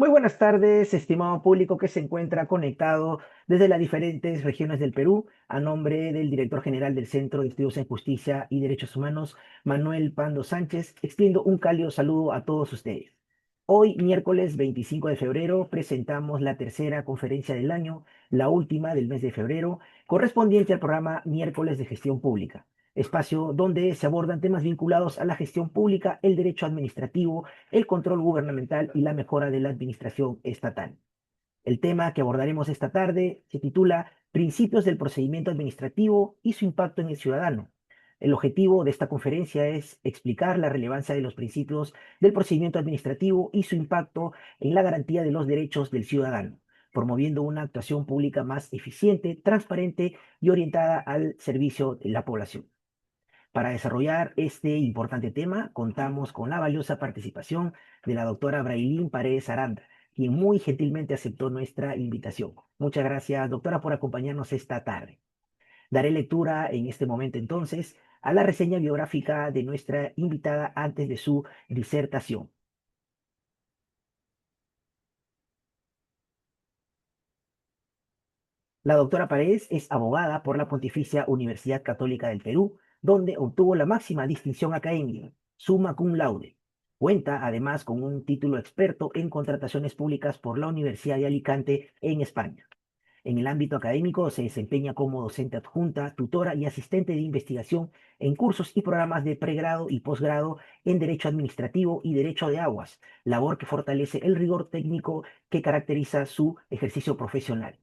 Muy buenas tardes, estimado público que se encuentra conectado desde las diferentes regiones del Perú. A nombre del director general del Centro de Estudios en Justicia y Derechos Humanos, Manuel Pando Sánchez, extiendo un cálido saludo a todos ustedes. Hoy, miércoles 25 de febrero, presentamos la tercera conferencia del año, la última del mes de febrero, correspondiente al programa Miércoles de Gestión Pública, espacio donde se abordan temas vinculados a la gestión pública, el derecho administrativo, el control gubernamental y la mejora de la administración estatal. El tema que abordaremos esta tarde se titula Principios del procedimiento administrativo y su impacto en el ciudadano. El objetivo de esta conferencia es explicar la relevancia de los principios del procedimiento administrativo y su impacto en la garantía de los derechos del ciudadano, promoviendo una actuación pública más eficiente, transparente y orientada al servicio de la población. Para desarrollar este importante tema, contamos con la valiosa participación de la doctora Brailín Paredes Aranda, quien muy gentilmente aceptó nuestra invitación. Muchas gracias, doctora, por acompañarnos esta tarde. Daré lectura en este momento entonces a la reseña biográfica de nuestra invitada antes de su disertación. La doctora Paredes es abogada por la Pontificia Universidad Católica del Perú, donde obtuvo la máxima distinción académica, summa cum laude. Cuenta además con un título experto en contrataciones públicas por la Universidad de Alicante en España. En el ámbito académico se desempeña como docente adjunta, tutora y asistente de investigación en cursos y programas de pregrado y posgrado en Derecho Administrativo y Derecho de Aguas, labor que fortalece el rigor técnico que caracteriza su ejercicio profesional.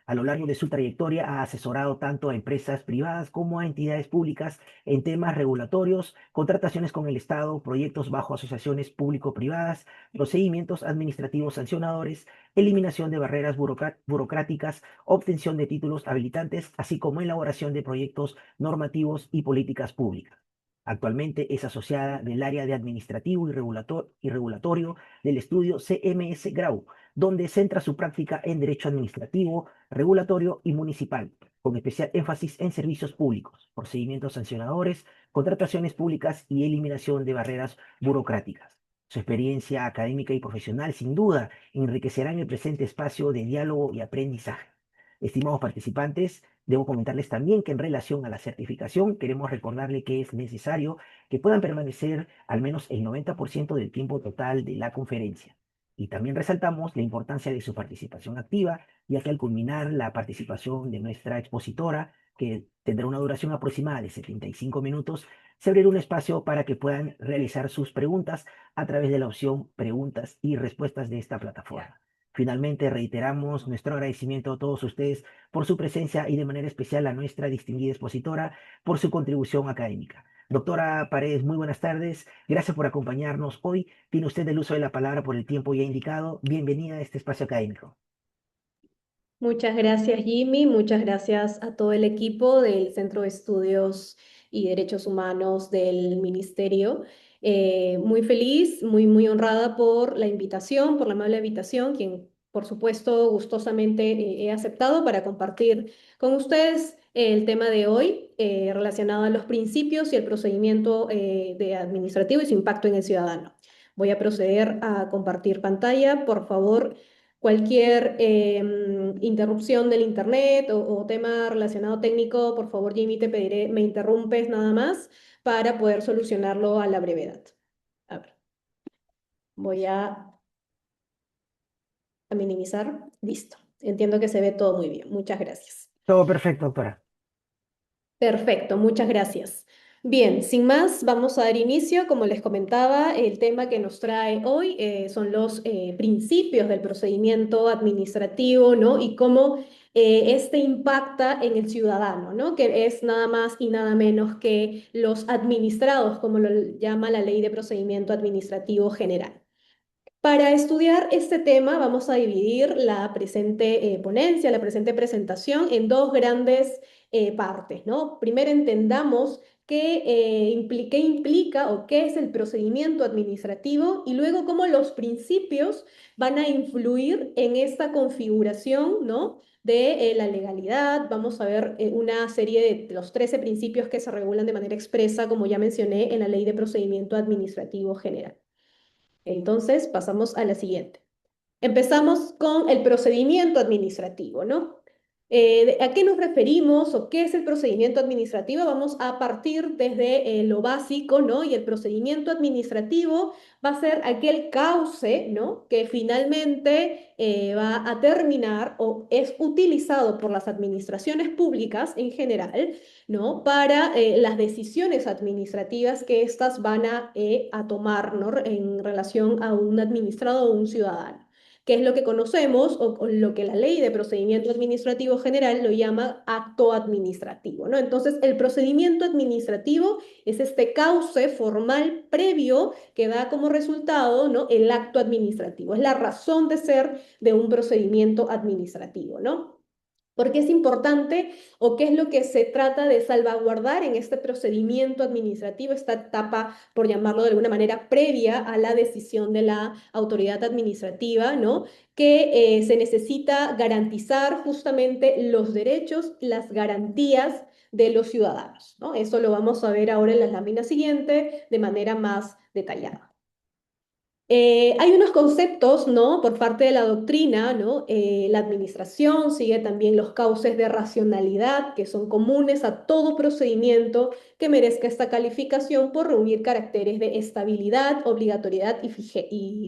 A lo largo de su trayectoria ha asesorado tanto a empresas privadas como a entidades públicas en temas regulatorios, contrataciones con el Estado, proyectos bajo asociaciones público-privadas, procedimientos administrativos sancionadores, eliminación de barreras burocráticas, obtención de títulos habilitantes, así como elaboración de proyectos normativos y políticas públicas. Actualmente es asociada del área de administrativo y regulatorio del estudio CMS Grau, donde centra su práctica en derecho administrativo, regulatorio y municipal, con especial énfasis en servicios públicos, procedimientos sancionadores, contrataciones públicas y eliminación de barreras burocráticas. Su experiencia académica y profesional, sin duda, enriquecerá en el presente espacio de diálogo y aprendizaje. Estimados participantes, debo comentarles también que en relación a la certificación, queremos recordarle que es necesario que puedan permanecer al menos el 90% del tiempo total de la conferencia. Y también resaltamos la importancia de su participación activa, ya que al culminar la participación de nuestra expositora, que tendrá una duración aproximada de 75 minutos, se abrirá un espacio para que puedan realizar sus preguntas a través de la opción Preguntas y Respuestas de esta plataforma. Finalmente, reiteramos nuestro agradecimiento a todos ustedes por su presencia y de manera especial a nuestra distinguida expositora por su contribución académica. Doctora Paredes, muy buenas tardes. Gracias por acompañarnos hoy. Tiene usted el uso de la palabra por el tiempo ya indicado. Bienvenida a este espacio académico. Muchas gracias, Jimmy. Muchas gracias a todo el equipo del Centro de Estudios y Derechos Humanos del Ministerio. Muy feliz, muy honrada por la invitación, por la amable invitación, quien por supuesto gustosamente he aceptado para compartir con ustedes el tema de hoy relacionado a los principios y el procedimiento de administrativo y su impacto en el ciudadano. Voy a proceder a compartir pantalla. Por favor, cualquier interrupción del internet o tema relacionado técnico, por favor, Jimmy, te pediré, me interrumpes nada más para poder solucionarlo a la brevedad. A ver, voy a minimizar. Listo. Entiendo que se ve todo muy bien. Muchas gracias. Todo perfecto, doctora. Perfecto, muchas gracias. Bien, sin más, vamos a dar inicio. Como les comentaba, el tema que nos trae hoy son los principios del procedimiento administrativo, ¿no? Y cómo este impacta en el ciudadano, ¿no? Que es nada más y nada menos que los administrados, como lo llama la Ley de Procedimiento Administrativo General. Para estudiar este tema vamos a dividir la presente ponencia, la presente presentación en dos grandes partes, ¿no? Primero entendamos qué implica o qué es el procedimiento administrativo y luego cómo los principios van a influir en esta configuración, ¿no? De la legalidad. Vamos a ver una serie de los 13 principios que se regulan de manera expresa, como ya mencioné, en la Ley de Procedimiento Administrativo General. Entonces, pasamos a la siguiente. Empezamos con el procedimiento administrativo, ¿no? ¿A qué nos referimos o qué es el procedimiento administrativo? Vamos a partir desde lo básico, ¿no? Y el procedimiento administrativo va a ser aquel cauce, ¿no? Que finalmente va a terminar o es utilizado por las administraciones públicas en general, ¿no? Para las decisiones administrativas que éstas van a tomar, ¿no? En relación a un administrado o un ciudadano, que es lo que conocemos o lo que la Ley de Procedimiento Administrativo General lo llama acto administrativo, ¿no? Entonces, el procedimiento administrativo es este cauce formal previo que da como resultado, ¿no? El acto administrativo. Es la razón de ser de un procedimiento administrativo, ¿no? ¿Por qué es importante o qué es lo que se trata de salvaguardar en este procedimiento administrativo, esta etapa, por llamarlo de alguna manera, previa a la decisión de la autoridad administrativa, ¿no? Que se necesita garantizar justamente los derechos, las garantías de los ciudadanos, ¿no? Eso lo vamos a ver ahora en la lámina siguiente de manera más detallada. Hay unos conceptos, ¿no? Por parte de la doctrina, ¿no? La administración sigue también los cauces de racionalidad que son comunes a todo procedimiento que merezca esta calificación por reunir caracteres de estabilidad, obligatoriedad y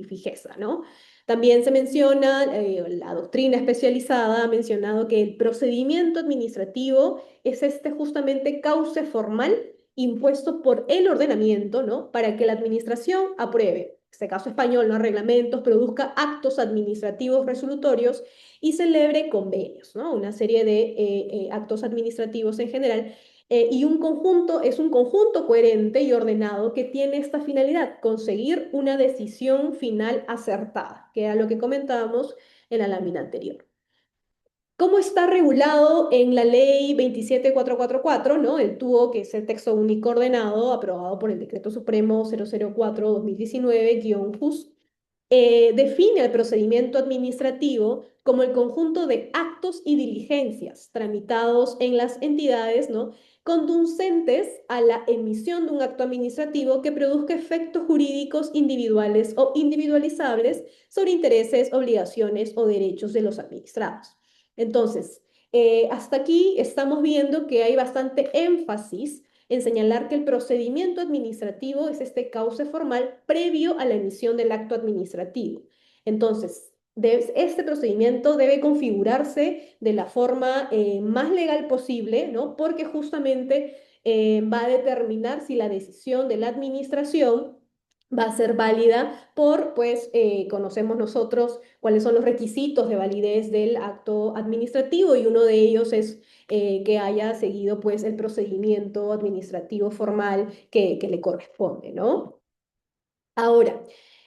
fijeza, ¿no? También se menciona, la doctrina especializada ha mencionado que el procedimiento administrativo es este justamente cauce formal impuesto por el ordenamiento, ¿no? Para que la administración apruebe, en este caso español, ¿no? Reglamentos, produzca actos administrativos resolutorios y celebre convenios, ¿no? Una serie de actos administrativos en general. Y un conjunto es un conjunto coherente y ordenado que tiene esta finalidad, conseguir una decisión final acertada, que era lo que comentábamos en la lámina anterior. ¿Cómo está regulado en la ley 27444, ¿no? El TUO, que es el texto único ordenado aprobado por el Decreto Supremo 004-2019-JUS, define el procedimiento administrativo como el conjunto de actos y diligencias tramitados en las entidades, ¿no? Conducentes a la emisión de un acto administrativo que produzca efectos jurídicos individuales o individualizables sobre intereses, obligaciones o derechos de los administrados. Entonces, hasta aquí estamos viendo que hay bastante énfasis en señalar que el procedimiento administrativo es este cauce formal previo a la emisión del acto administrativo. Entonces, este procedimiento debe configurarse de la forma más legal posible, ¿no? Porque justamente va a determinar si la decisión de la administración va a ser válida por, pues, conocemos nosotros cuáles son los requisitos de validez del acto administrativo y uno de ellos es que haya seguido, pues, el procedimiento administrativo formal que le corresponde, ¿no? Ahora,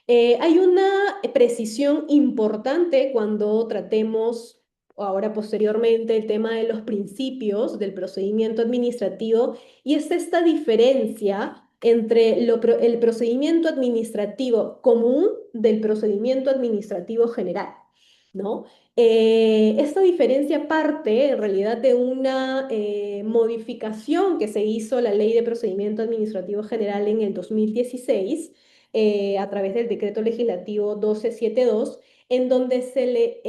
hay una precisión importante cuando tratemos ahora posteriormente el tema de los principios del procedimiento administrativo y es esta diferencia entre el procedimiento administrativo común del procedimiento administrativo general, ¿no? Esta diferencia parte en realidad de una modificación que se hizo a la Ley de Procedimiento Administrativo General en el 2016 a través del decreto legislativo 1272, en donde se le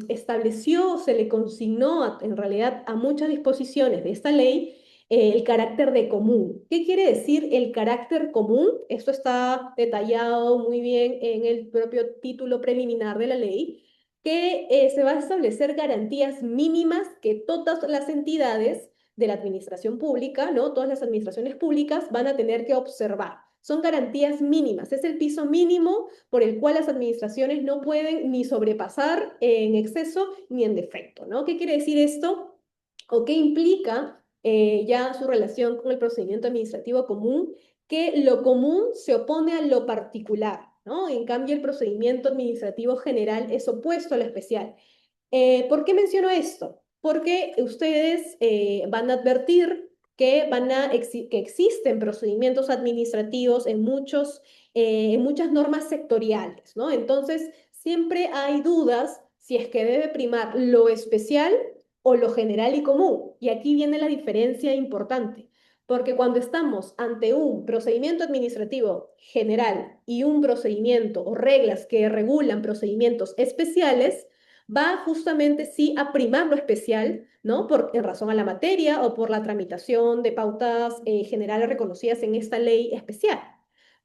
estableció, se le consignó en realidad a muchas disposiciones de esta ley el carácter de común. ¿Qué quiere decir el carácter común? Esto está detallado muy bien en el propio título preliminar de la ley, que se va a establecer garantías mínimas que todas las entidades de la administración pública, ¿no? Todas las administraciones públicas van a tener que observar. Son garantías mínimas, es el piso mínimo por el cual las administraciones no pueden ni sobrepasar en exceso ni en defecto, ¿no? ¿Qué quiere decir esto? ¿O qué implica ya su relación con el procedimiento administrativo común? Que lo común se opone a lo particular, ¿no? En cambio, el procedimiento administrativo general es opuesto a lo especial. ¿Por qué menciono esto? Porque ustedes van a advertir que, que existen procedimientos administrativos en muchas normas sectoriales, ¿no? Entonces, siempre hay dudas si es que debe primar lo especial o lo general y común. Y aquí viene la diferencia importante, Porque cuando estamos ante un procedimiento administrativo general y un procedimiento o reglas que regulan procedimientos especiales, va justamente sí a primar lo especial, ¿no? En razón a la materia o por la tramitación de pautas generales reconocidas en esta ley especial.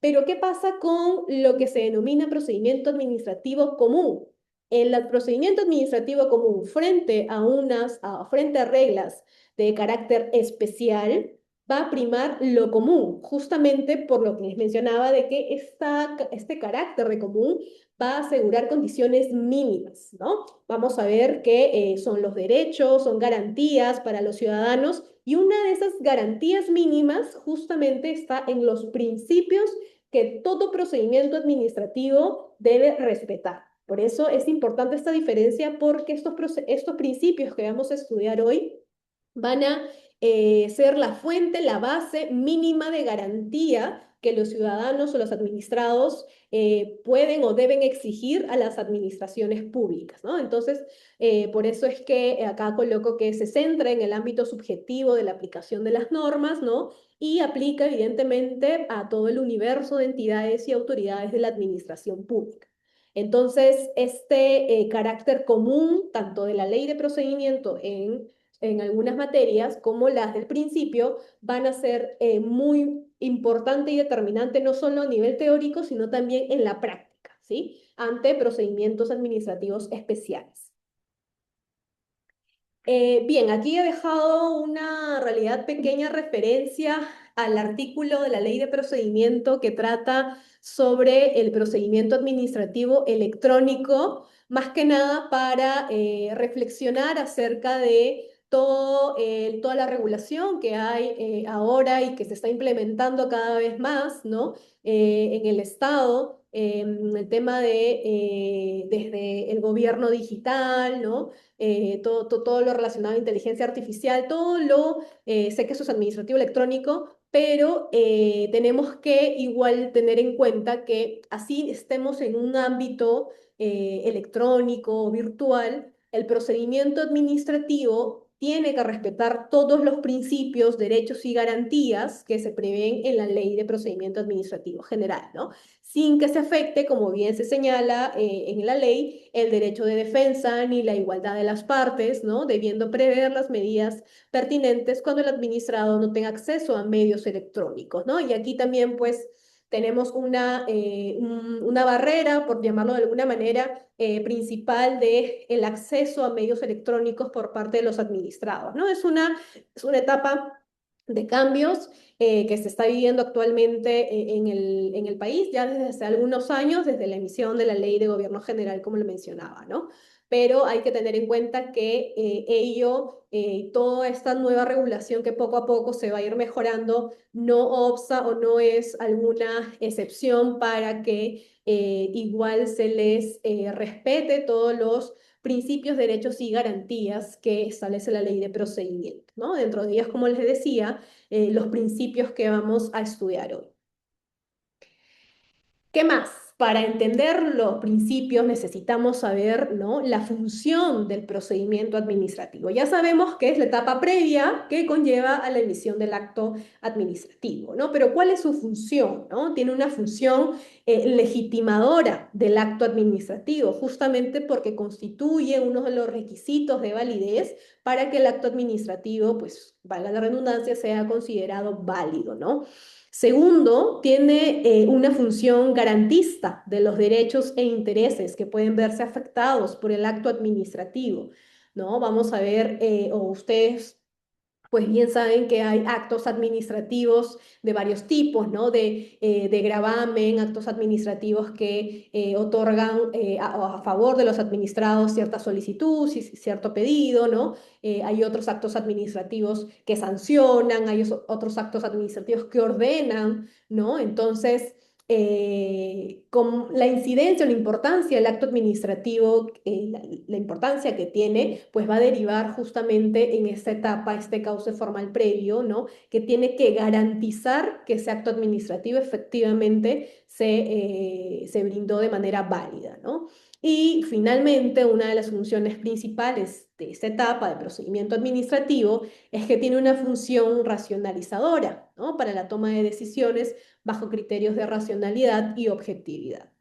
Pero ¿qué pasa con lo que se denomina procedimiento administrativo común? El procedimiento administrativo común frente a reglas de carácter especial va a primar lo común, justamente por lo que les mencionaba de que este carácter de común va a asegurar condiciones mínimas, ¿no? Vamos a ver que son los derechos, son garantías para los ciudadanos y una de esas garantías mínimas justamente está en los principios que todo procedimiento administrativo debe respetar. Por eso es importante esta diferencia porque estos principios que vamos a estudiar hoy van a ser la fuente, la base mínima de garantía que los ciudadanos o los administrados pueden o deben exigir a las administraciones públicas, ¿no? Entonces, por eso es que acá coloco que se centra en el ámbito subjetivo de la aplicación de las normas, ¿no? Y aplica evidentemente a todo el universo de entidades y autoridades de la administración pública. Entonces, este carácter común, tanto de la ley de procedimiento en algunas materias, como las del principio, van a ser muy importante y determinante no solo a nivel teórico, sino también en la práctica, ¿sí? Ante procedimientos administrativos especiales. Bien, aquí he dejado una realidad pequeña referencia al artículo de la Ley de Procedimiento que trata sobre el procedimiento administrativo electrónico, más que nada para reflexionar acerca de toda la regulación que hay ahora y que se está implementando cada vez más, ¿no? En el Estado, el tema de desde el gobierno digital, ¿no? Todo lo relacionado a inteligencia artificial, sé que eso es administrativo electrónico, pero tenemos que igual tener en cuenta que así estemos en un ámbito electrónico o virtual, el procedimiento administrativo tiene que respetar todos los principios, derechos y garantías que se prevén en la Ley de Procedimiento Administrativo General, ¿no? Sin que se afecte, como bien se señala en la ley, el derecho de defensa ni la igualdad de las partes, ¿no? Debiendo prever las medidas pertinentes cuando el administrado no tenga acceso a medios electrónicos, ¿no? Y aquí también, pues, tenemos una barrera, por llamarlo de alguna manera, principal de el acceso a medios electrónicos por parte de los administrados, ¿no? Es una etapa de cambios que se está viviendo actualmente en el país ya desde hace algunos años, desde la emisión de la Ley de Gobierno General, como lo mencionaba, ¿no? Pero hay que tener en cuenta que toda esta nueva regulación que poco a poco se va a ir mejorando, no obsta o no es alguna excepción para que igual se les respete todos los principios, derechos y garantías que establece la ley de procedimiento, ¿no? Dentro de ellas, como les decía, los principios que vamos a estudiar hoy. ¿Qué más? Para entender los principios necesitamos saber, ¿no? La función del procedimiento administrativo. Ya sabemos que es la etapa previa que conlleva a la emisión del acto administrativo, ¿no? Pero ¿cuál es su función, ¿no? Tiene una función legitimadora del acto administrativo, justamente porque constituye uno de los requisitos de validez para que el acto administrativo, pues, valga la redundancia, sea considerado válido, ¿no? Segundo, tiene una función garantista de los derechos e intereses que pueden verse afectados por el acto administrativo, ¿no? Vamos a ver, o ustedes pues bien saben que hay actos administrativos de varios tipos, ¿no? De gravamen, actos administrativos que otorgan a favor de los administrados cierta solicitud, cierto pedido, ¿no? Hay otros actos administrativos que sancionan, hay otros actos administrativos que ordenan, ¿no? Entonces, con la incidencia o la importancia del acto administrativo, la importancia que tiene, pues va a derivar justamente en esta etapa, este cauce formal previo, ¿no? Que tiene que garantizar que ese acto administrativo efectivamente se brindó de manera válida, ¿no? Y finalmente, una de las funciones principales de esta etapa de procedimiento administrativo es que tiene una función racionalizadora, ¿no? Para la toma de decisiones bajo criterios de racionalidad y objetividad.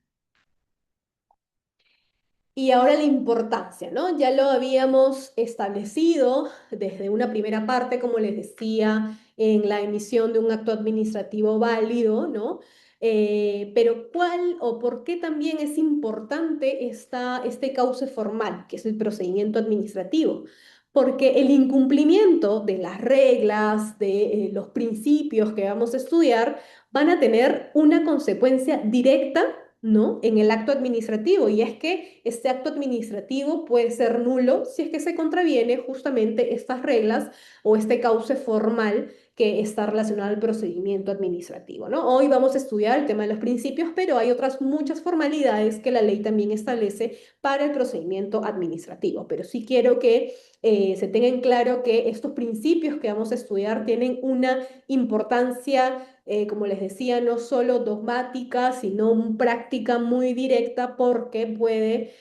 Y ahora la importancia, ¿no? Ya lo habíamos establecido desde una primera parte, como les decía, en la emisión de un acto administrativo válido, ¿no? Pero ¿cuál o por qué también es importante este cauce formal, que es el procedimiento administrativo? Porque el incumplimiento de las reglas, de los principios que vamos a estudiar, van a tener una consecuencia directa, ¿no? En el acto administrativo, y es que este acto administrativo puede ser nulo si es que se contraviene justamente estas reglas o este cauce formal que está relacionado al procedimiento administrativo, ¿no? Hoy vamos a estudiar el tema de los principios, pero hay otras muchas formalidades que la ley también establece para el procedimiento administrativo, pero sí quiero que se tenga en claro que estos principios que vamos a estudiar tienen una importancia, como les decía, no solo dogmática, sino práctica muy directa, porque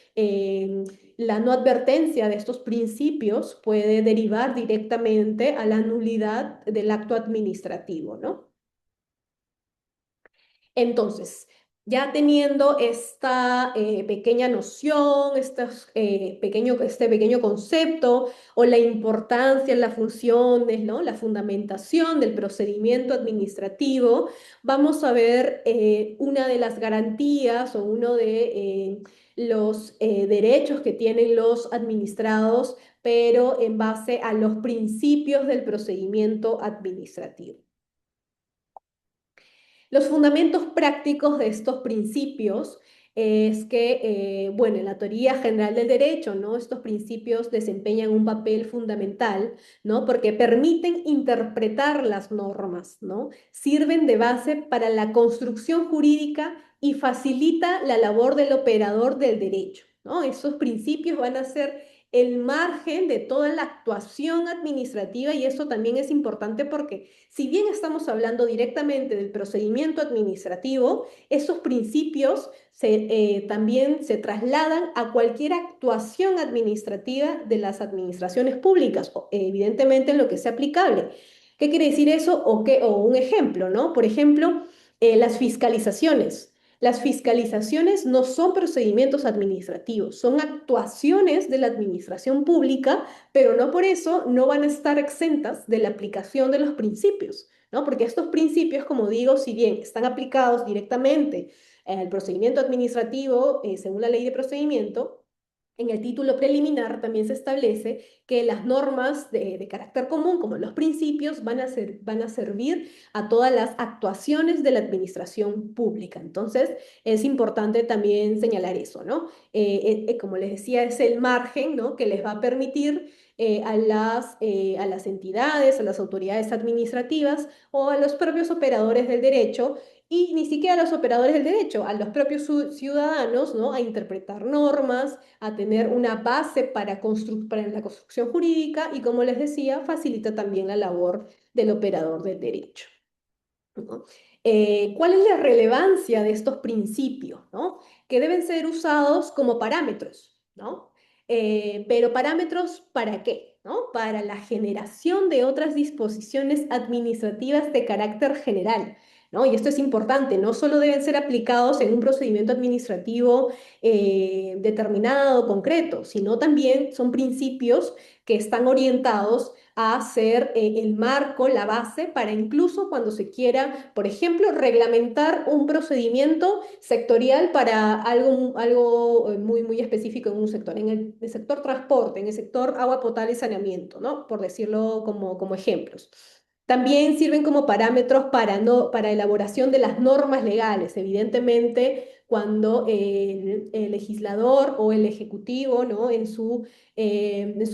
la no advertencia de estos principios puede derivar directamente a la nulidad del acto administrativo, ¿no? Entonces, ya teniendo esta pequeña noción, este pequeño concepto o la importancia, las funciones, ¿no? La fundamentación del procedimiento administrativo, vamos a ver una de las garantías o uno de los derechos que tienen los administrados, pero en base a los principios del procedimiento administrativo. Los fundamentos prácticos de estos principios es que, bueno, en la teoría general del derecho, ¿no? Estos principios desempeñan un papel fundamental, ¿no? Porque permiten interpretar las normas, ¿no? Sirven de base para la construcción jurídica y facilita la labor del operador del derecho, ¿no? Esos principios van a ser el margen de toda la actuación administrativa, y eso también es importante porque si bien estamos hablando directamente del procedimiento administrativo, esos principios también se trasladan a cualquier actuación administrativa de las administraciones públicas, evidentemente en lo que sea aplicable. ¿Qué quiere decir eso? O un ejemplo, ¿no? Por ejemplo, las fiscalizaciones. Las fiscalizaciones no son procedimientos administrativos, son actuaciones de la administración pública, pero no por eso no van a estar exentas de la aplicación de los principios, ¿no? Porque estos principios, como digo, si bien están aplicados directamente al procedimiento administrativo, según la ley de procedimiento, en el título preliminar también se establece que las normas de carácter común, como los principios, van a servir a todas las actuaciones de la administración pública. Entonces, es importante también señalar eso, ¿no? Como les decía, es el margen, ¿no? Que les va a permitir a las entidades, a las autoridades administrativas o a los propios operadores del derecho, y ni siquiera a los operadores del derecho, a los propios ciudadanos, ¿no? A interpretar normas, a tener una base para la construcción jurídica, y, como les decía, facilita también la labor del operador del derecho, ¿no? ¿Cuál es la relevancia de estos principios, ¿no? Que deben ser usados como parámetros, ¿no? Pero parámetros ¿para qué? ¿No? Para la generación de otras disposiciones administrativas de carácter general, ¿no? Y esto es importante, no solo deben ser aplicados en un procedimiento administrativo determinado, concreto, sino también son principios que están orientados a ser el marco, la base, para incluso cuando se quiera, por ejemplo, reglamentar un procedimiento sectorial para algo muy específico en un sector, en el sector transporte, en el sector agua potable y saneamiento, ¿no? Por decirlo como ejemplos. También sirven como parámetros para elaboración de las normas legales. Evidentemente, cuando el legislador o el ejecutivo, ¿no? En su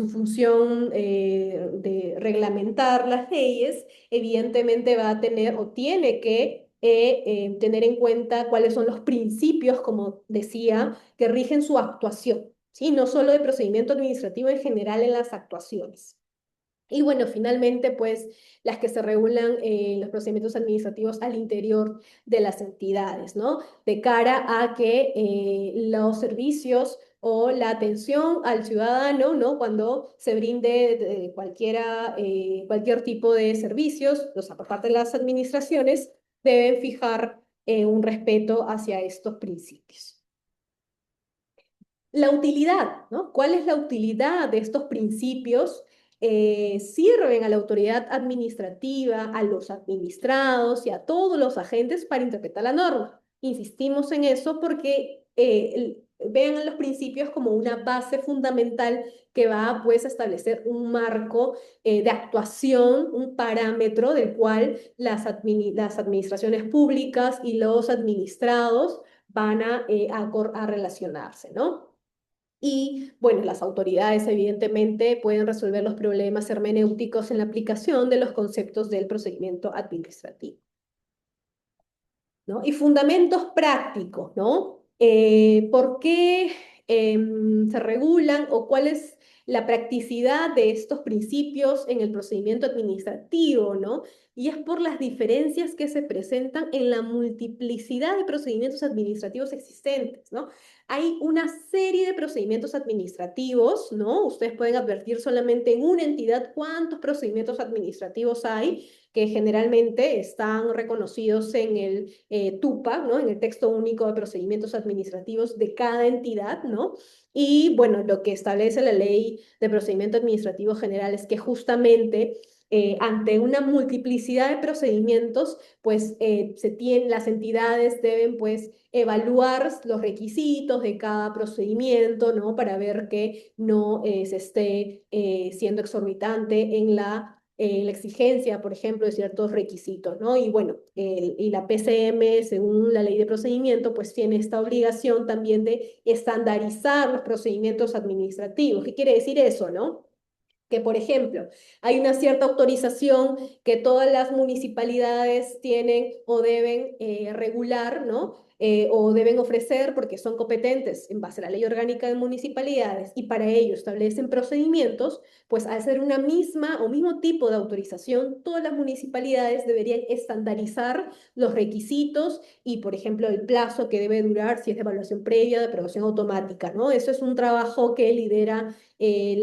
función de reglamentar las leyes, evidentemente va a tener o tiene que tener en cuenta cuáles son los principios, como decía, que rigen su actuación, ¿sí? No solo de procedimiento administrativo en general en las actuaciones. Y bueno, finalmente, pues las que se regulan los procedimientos administrativos al interior de las entidades, ¿no? De cara a que los servicios o la atención al ciudadano, ¿no? Cuando se brinde cualquier tipo de servicios, o sea, por parte de las administraciones, deben fijar un respeto hacia estos principios. La utilidad, ¿no? ¿Cuál es la utilidad de estos principios? Sirven a la autoridad administrativa, a los administrados y a todos los agentes para interpretar la norma. Insistimos en eso porque vean a los principios como una base fundamental que va pues, a establecer un marco de actuación, un parámetro del cual las administraciones públicas y los administrados van a relacionarse, ¿no? Y bueno, las autoridades evidentemente pueden resolver los problemas hermenéuticos en la aplicación de los conceptos del procedimiento administrativo, ¿no? Y fundamentos prácticos, ¿no? ¿Por qué se regulan o cuál es la practicidad de estos principios en el procedimiento administrativo, ¿no? Y es por las diferencias que se presentan en la multiplicidad de procedimientos administrativos existentes, ¿no? Hay una serie de procedimientos administrativos, ¿no? Ustedes pueden advertir solamente en una entidad cuántos procedimientos administrativos hay, que generalmente están reconocidos en el TUPA, ¿no? En el texto único de procedimientos administrativos de cada entidad, ¿no? Y bueno, lo que establece la ley de procedimiento administrativo general es que justamente ante una multiplicidad de procedimientos, pues las entidades deben pues evaluar los requisitos de cada procedimiento, ¿no? Para ver que no se esté siendo exorbitante en la exigencia, por ejemplo, de ciertos requisitos, ¿no? Y bueno, y la PCM, según la ley de procedimiento, pues tiene esta obligación también de estandarizar los procedimientos administrativos. ¿Qué quiere decir eso, no? Que, por ejemplo, hay una cierta autorización que todas las municipalidades tienen o deben regular, ¿no? O deben ofrecer porque son competentes en base a la ley orgánica de municipalidades y para ello establecen procedimientos, pues al ser una misma o mismo tipo de autorización, todas las municipalidades deberían estandarizar los requisitos y, por ejemplo, el plazo que debe durar si es de evaluación previa, de aprobación automática, ¿no? Eso es un trabajo que lidera desde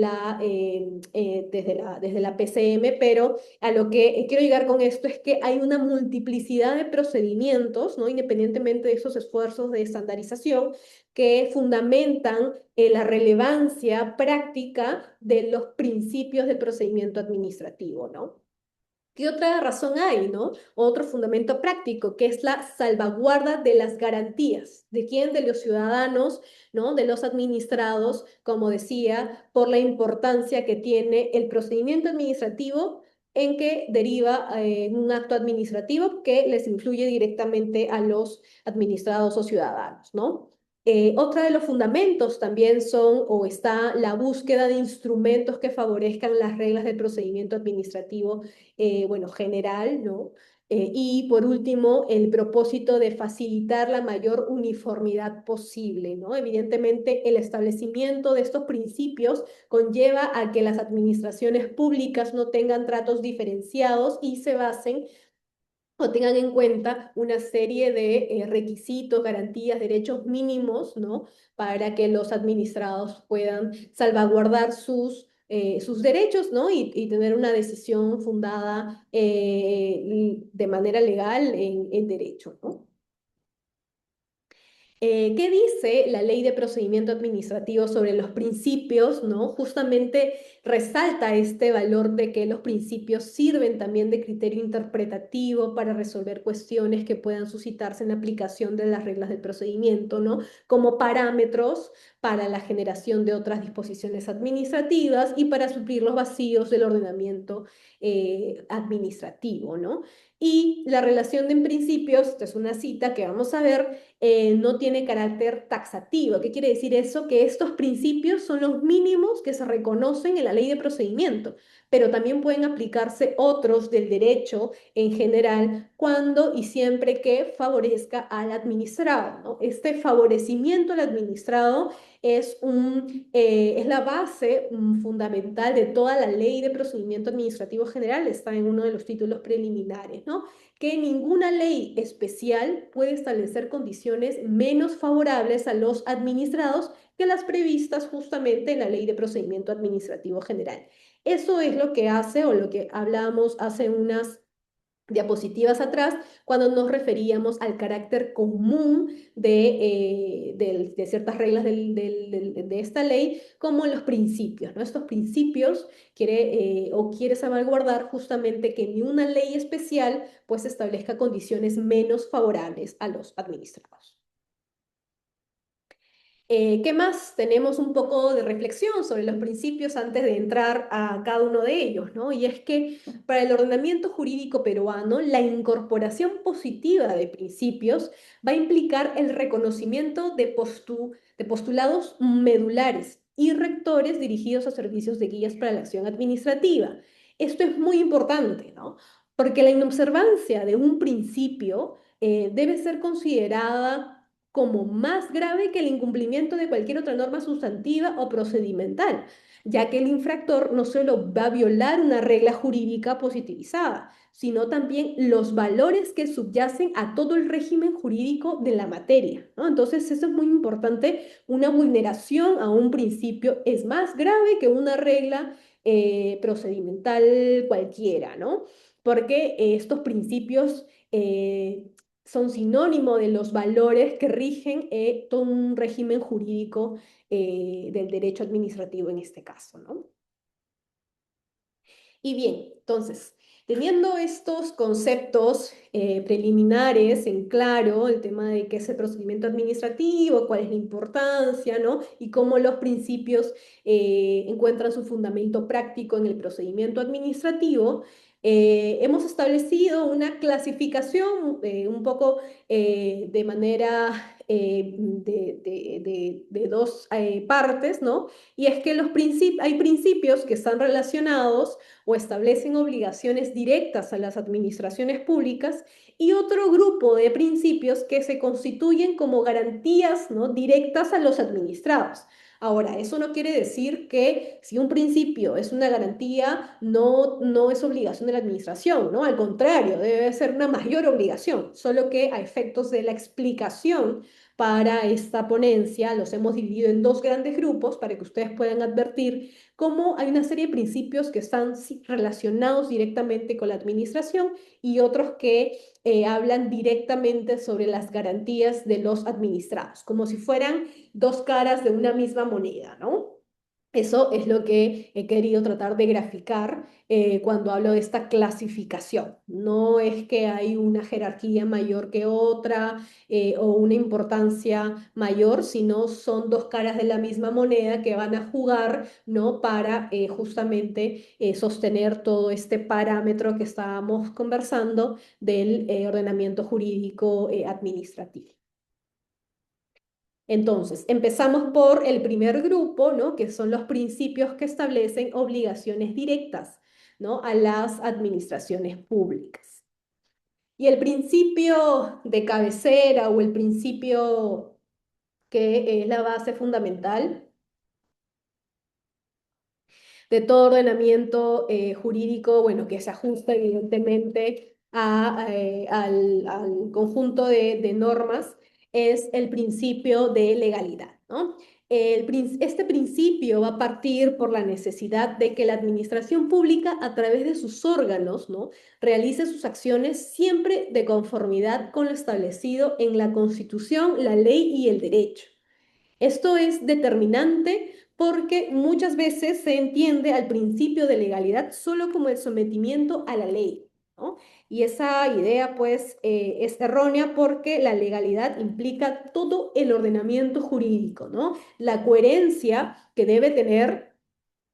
la PCM, pero a lo que quiero llegar con esto es que hay una multiplicidad de procedimientos, ¿no? Independientemente de esos esfuerzos de estandarización, que fundamentan la relevancia práctica de los principios del procedimiento administrativo, ¿no? ¿Qué otra razón hay, no? Otro fundamento práctico, que es la salvaguarda de las garantías. ¿De quién? De los ciudadanos, ¿no? De los administrados, como decía, por la importancia que tiene el procedimiento administrativo en que deriva un acto administrativo que les influye directamente a los administrados o ciudadanos, ¿no? Otra de los fundamentos también son o está la búsqueda de instrumentos que favorezcan las reglas del procedimiento administrativo bueno, general, ¿no? Y por último, el propósito de facilitar la mayor uniformidad posible, ¿no? Evidentemente, el establecimiento de estos principios conlleva a que las administraciones públicas no tengan tratos diferenciados y se basen o tengan en cuenta una serie de requisitos, garantías, derechos mínimos, ¿no? Para que los administrados puedan salvaguardar sus derechos, ¿no? Y tener una decisión fundada de manera legal en derecho, ¿no? ¿Qué dice la ley de procedimiento administrativo sobre los principios, ¿no? Justamente resalta este valor de que los principios sirven también de criterio interpretativo para resolver cuestiones que puedan suscitarse en la aplicación de las reglas del procedimiento, ¿no? Como parámetros para la generación de otras disposiciones administrativas y para suplir los vacíos del ordenamiento administrativo, ¿no? Y la relación de principios, esta es una cita que vamos a ver, no tiene carácter taxativo. ¿Qué quiere decir eso? Que estos principios son los mínimos que se reconocen en la ley de procedimiento, pero también pueden aplicarse otros del derecho en general cuando y siempre que favorezca al administrado, ¿no? Este favorecimiento al administrado es la base fundamental de toda la ley de procedimiento administrativo general, está en uno de los títulos preliminares, ¿no? Que ninguna ley especial puede establecer condiciones menos favorables a los administrados que las previstas justamente en la ley de procedimiento administrativo general. Eso es lo que hace o lo que hablábamos hace unas diapositivas atrás, cuando nos referíamos al carácter común de ciertas reglas de esta ley, como los principios, ¿no? Estos principios quiere salvaguardar justamente que ni una ley especial pues establezca condiciones menos favorables a los administrados. ¿Qué más? Tenemos un poco de reflexión sobre los principios antes de entrar a cada uno de ellos, ¿no? Y es que para el ordenamiento jurídico peruano, la incorporación positiva de principios va a implicar el reconocimiento de postulados medulares y rectores dirigidos a servicios de guías para la acción administrativa. Esto es muy importante, ¿no? Porque la inobservancia de un principio debe ser considerada como más grave que el incumplimiento de cualquier otra norma sustantiva o procedimental, ya que el infractor no solo va a violar una regla jurídica positivizada, sino también los valores que subyacen a todo el régimen jurídico de la materia, ¿no? Entonces, eso es muy importante. Una vulneración a un principio es más grave que una regla procedimental cualquiera, ¿no? Porque estos principios son sinónimo de los valores que rigen todo un régimen jurídico del derecho administrativo en este caso, ¿no? Y bien, entonces, teniendo estos conceptos preliminares en claro, el tema de qué es el procedimiento administrativo, cuál es la importancia, ¿no? Y cómo los principios encuentran su fundamento práctico en el procedimiento administrativo, hemos establecido una clasificación un poco de manera de dos partes, ¿no? Y es que hay principios que están relacionados o establecen obligaciones directas a las administraciones públicas y otro grupo de principios que se constituyen como garantías, ¿no?, directas a los administrados. Ahora, eso no quiere decir que si un principio es una garantía, no es obligación de la administración, ¿no? Al contrario, debe ser una mayor obligación, solo que a efectos de la explicación para esta ponencia los hemos dividido en dos grandes grupos para que ustedes puedan advertir cómo hay una serie de principios que están relacionados directamente con la administración y otros que hablan directamente sobre las garantías de los administrados, como si fueran dos caras de una misma moneda, ¿no? Eso es lo que he querido tratar de graficar cuando hablo de esta clasificación. No es que hay una jerarquía mayor que otra o una importancia mayor, sino son dos caras de la misma moneda que van a jugar, ¿no?, para justamente sostener todo este parámetro que estábamos conversando del ordenamiento jurídico administrativo. Entonces, empezamos por el primer grupo, ¿no?, que son los principios que establecen obligaciones directas, ¿no?, a las administraciones públicas. Y el principio de cabecera o el principio que es la base fundamental de todo ordenamiento jurídico, bueno, que se ajusta evidentemente al conjunto de normas, es el principio de legalidad, ¿no? Este principio va a partir por la necesidad de que la administración pública, a través de sus órganos, ¿no?, realice sus acciones siempre de conformidad con lo establecido en la Constitución, la ley y el derecho. Esto es determinante porque muchas veces se entiende al principio de legalidad solo como el sometimiento a la ley, ¿no? Y esa idea, pues, es errónea porque la legalidad implica todo el ordenamiento jurídico, ¿no? La coherencia que debe tener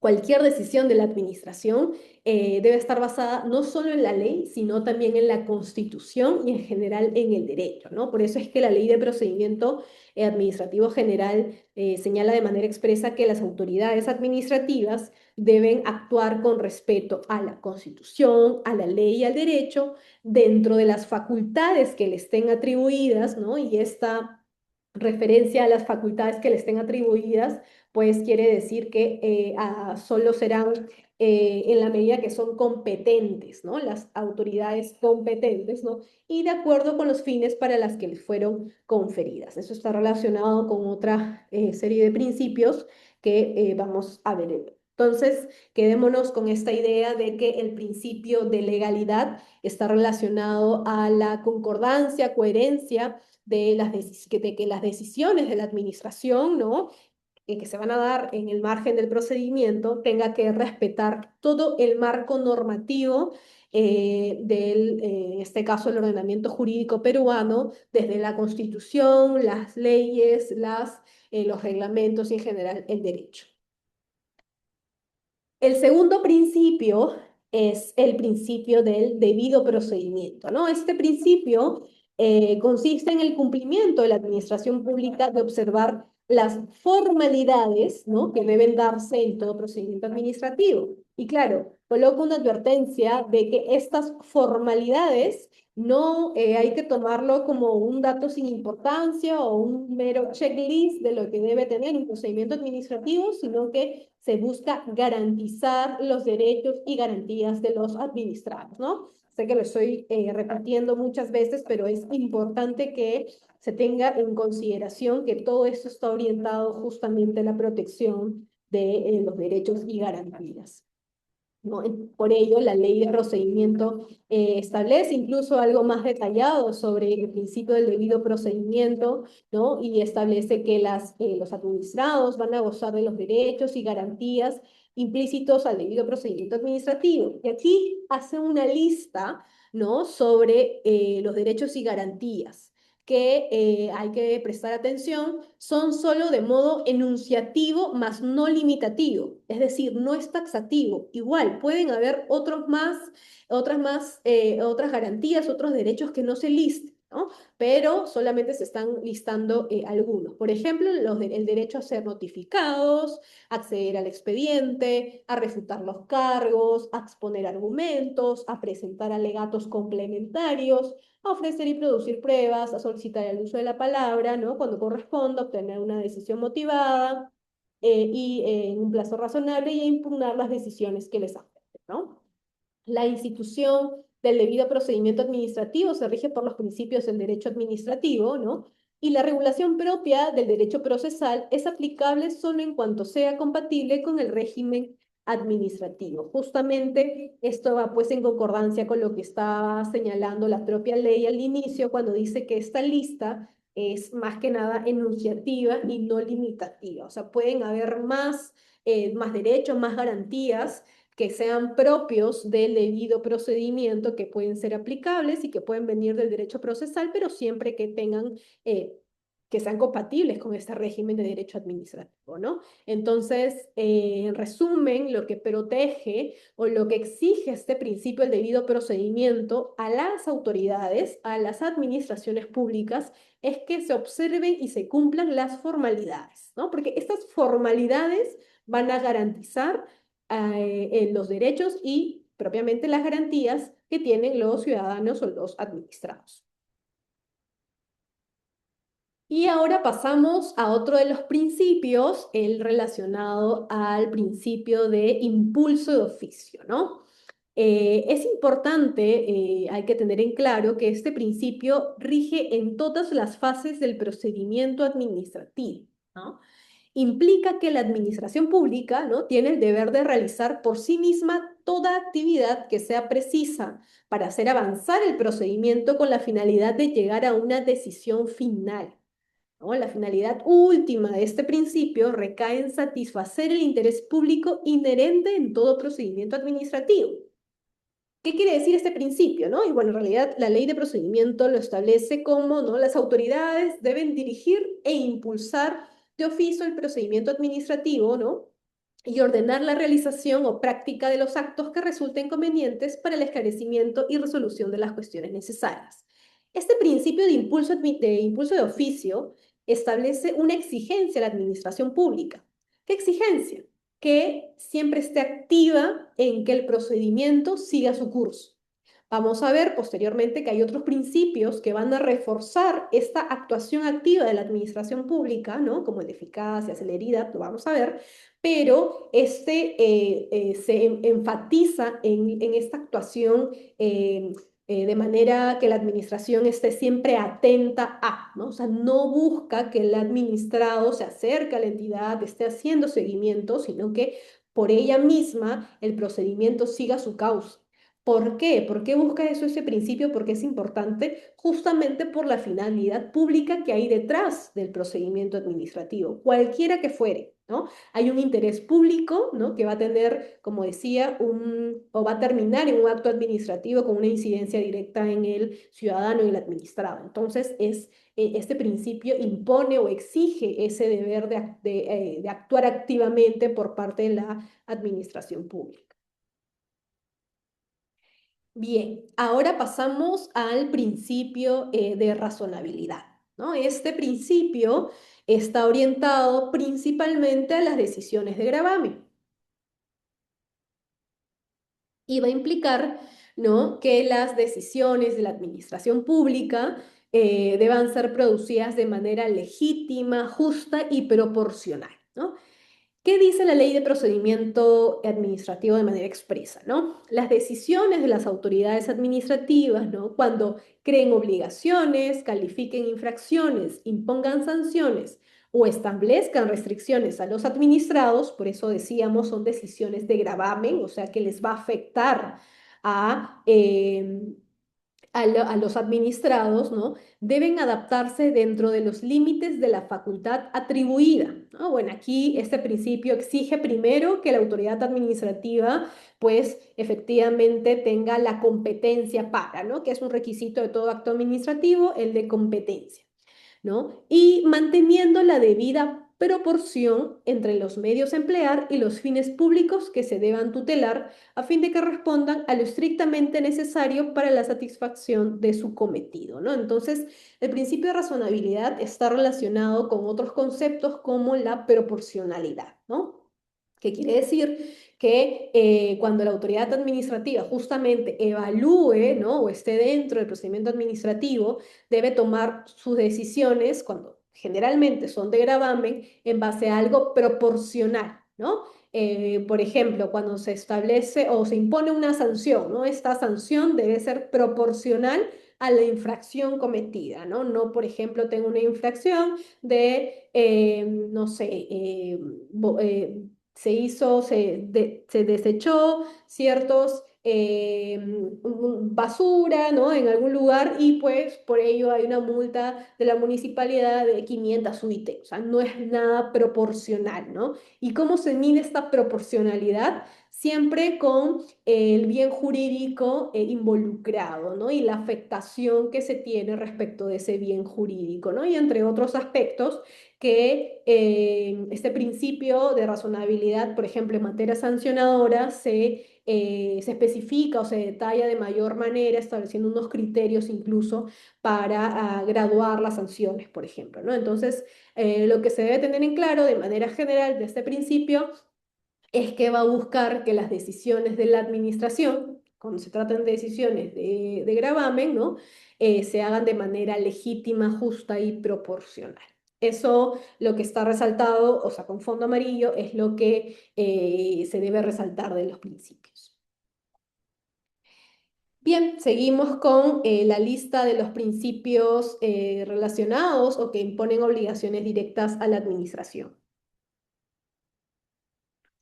cualquier decisión de la administración debe estar basada no solo en la ley, sino también en la Constitución y en general en el derecho, ¿no? Por eso es que la Ley de Procedimiento Administrativo General señala de manera expresa que las autoridades administrativas deben actuar con respeto a la Constitución, a la ley y al derecho, dentro de las facultades que le estén atribuidas, ¿no? Y esta referencia a las facultades que le estén atribuidas pues quiere decir que solo serán en la medida que son competentes, ¿no? Las autoridades competentes, ¿no? Y de acuerdo con los fines para las que les fueron conferidas. Eso está relacionado con otra serie de principios que vamos a ver. Entonces, quedémonos con esta idea de que el principio de legalidad está relacionado a la concordancia, coherencia de que las decisiones de la administración, ¿no? Que se van a dar en el margen del procedimiento tenga que respetar todo el marco normativo en este caso, el ordenamiento jurídico peruano, desde la Constitución, las leyes, los reglamentos y en general el derecho. El segundo principio es el principio del debido procedimiento, ¿no? Este principio consiste en el cumplimiento de la administración pública de observar las formalidades, ¿no? Que deben darse en todo procedimiento administrativo. Y claro, coloco una advertencia de que estas formalidades no hay que tomarlo como un dato sin importancia o un mero checklist de lo que debe tener un procedimiento administrativo, sino que se busca garantizar los derechos y garantías de los administrados, ¿no? Sé que lo estoy repitiendo muchas veces, pero es importante que se tenga en consideración que todo esto está orientado justamente a la protección de los derechos y garantías, ¿no? Por ello, la ley de procedimiento establece incluso algo más detallado sobre el principio del debido procedimiento, ¿no? Y establece que los administrados van a gozar de los derechos y garantías implícitos al debido procedimiento administrativo. Y aquí hace una lista, ¿no? Sobre los derechos y garantías que hay que prestar atención, son solo de modo enunciativo, más no limitativo, es decir, no es taxativo. Igual, pueden haber otras garantías, otros derechos que no se listen, ¿no? Pero solamente se están listando algunos. Por ejemplo, el derecho a ser notificados, acceder al expediente, a refutar los cargos, a exponer argumentos, a presentar alegatos complementarios, a ofrecer y producir pruebas, a solicitar el uso de la palabra, ¿no? Cuando corresponda, obtener una decisión motivada en un plazo razonable y a impugnar las decisiones que les afecten, ¿no? La institución del debido procedimiento administrativo se rige por los principios del derecho administrativo, ¿no? Y la regulación propia del derecho procesal es aplicable solo en cuanto sea compatible con el régimen administrativo. Justamente esto va pues en concordancia con lo que está señalando la propia ley al inicio cuando dice que esta lista es más que nada enunciativa y no limitativa. O sea, pueden haber más derechos, más garantías que sean propios del debido procedimiento, que pueden ser aplicables y que pueden venir del derecho procesal, pero siempre que que sean compatibles con este régimen de derecho administrativo, ¿no? Entonces, en resumen, lo que protege o lo que exige este principio del debido procedimiento a las autoridades, a las administraciones públicas, es que se observen y se cumplan las formalidades, ¿no? Porque estas formalidades van a garantizar en los derechos y propiamente las garantías que tienen los ciudadanos o los administrados. Y ahora pasamos a otro de los principios, el relacionado al principio de impulso de oficio, ¿no? Es importante, hay que tener en claro que este principio rige en todas las fases del procedimiento administrativo, ¿no? Implica que la administración pública, ¿no? Tiene el deber de realizar por sí misma toda actividad que sea precisa para hacer avanzar el procedimiento con la finalidad de llegar a una decisión final, ¿no? La finalidad última de este principio recae en satisfacer el interés público inherente en todo procedimiento administrativo. ¿Qué quiere decir este principio, no? Y bueno, en realidad la ley de procedimiento lo establece como, ¿no? Las autoridades deben dirigir e impulsar de oficio el procedimiento administrativo, ¿no? y ordenar la realización o práctica de los actos que resulten convenientes para el esclarecimiento y resolución de las cuestiones necesarias. Este principio de impulso de oficio establece una exigencia a la administración pública. ¿Qué exigencia? Que siempre esté activa en que el procedimiento siga su curso. Vamos a ver posteriormente que hay otros principios que van a reforzar esta actuación activa de la administración pública, ¿no? Como el de eficacia, celeridad, lo vamos a ver, pero se enfatiza en esta actuación de manera que la administración esté siempre atenta a, ¿no? O sea, no busca que el administrado se acerque a la entidad, esté haciendo seguimiento, sino que por ella misma el procedimiento siga su causa. ¿Por qué? ¿Por qué busca eso ese principio? Porque es importante justamente por la finalidad pública que hay detrás del procedimiento administrativo, cualquiera que fuere, ¿no? Hay un interés público, ¿no? Que va a tener, como decía, o va a terminar en un acto administrativo con una incidencia directa en el ciudadano y el administrado. Entonces, este principio impone o exige ese deber de actuar activamente por parte de la administración pública. Bien, ahora pasamos al principio de razonabilidad, ¿no? Este principio está orientado principalmente a las decisiones de gravamen y va a implicar, ¿no?, que las decisiones de la administración pública deban ser producidas de manera legítima, justa y proporcional, ¿no? ¿Qué dice la ley de procedimiento administrativo de manera expresa, ¿no? Las decisiones de las autoridades administrativas, ¿no? Cuando creen obligaciones, califiquen infracciones, impongan sanciones o establezcan restricciones a los administrados, por eso decíamos, son decisiones de gravamen, o sea que les va a afectar a, a los administrados, ¿no? Deben adaptarse dentro de los límites de la facultad atribuida, ¿no? Bueno, aquí este principio exige primero que la autoridad administrativa, pues, efectivamente tenga la competencia para, ¿no? Que es un requisito de todo acto administrativo, el de competencia, ¿no? Y manteniendo la debida proporción entre los medios a emplear y los fines públicos que se deban tutelar a fin de que respondan a lo estrictamente necesario para la satisfacción de su cometido, ¿no? Entonces, el principio de razonabilidad está relacionado con otros conceptos como la proporcionalidad, ¿no? ¿Qué quiere decir? Que cuando la autoridad administrativa justamente evalúe, ¿no?, o esté dentro del procedimiento administrativo, debe tomar sus decisiones, cuando generalmente son de gravamen, en base a algo proporcional, ¿no? Por ejemplo, cuando se establece o se impone una sanción, ¿no? Esta sanción debe ser proporcional a la infracción cometida, ¿no? No, por ejemplo, tengo una infracción de, no sé, se desechó ciertos basura, ¿no?, en algún lugar y pues por ello hay una multa de la municipalidad de 500 UIT. O sea, no es nada proporcional, ¿no? ¿Y cómo se mide esta proporcionalidad? Siempre con el bien jurídico involucrado, ¿no? Y la afectación que se tiene respecto de ese bien jurídico, ¿no? Y entre otros aspectos que este principio de razonabilidad, por ejemplo, en materia sancionadora, se especifica o se detalla de mayor manera, estableciendo unos criterios incluso para graduar las sanciones, por ejemplo, ¿no? Entonces, lo que se debe tener en claro de manera general de este principio es que va a buscar que las decisiones de la administración, cuando se tratan de decisiones de gravamen, ¿no?, se hagan de manera legítima, justa y proporcional. Eso, lo que está resaltado, o sea, con fondo amarillo, es lo que se debe resaltar de los principios. Bien, seguimos con la lista de los principios relacionados o que imponen obligaciones directas a la administración.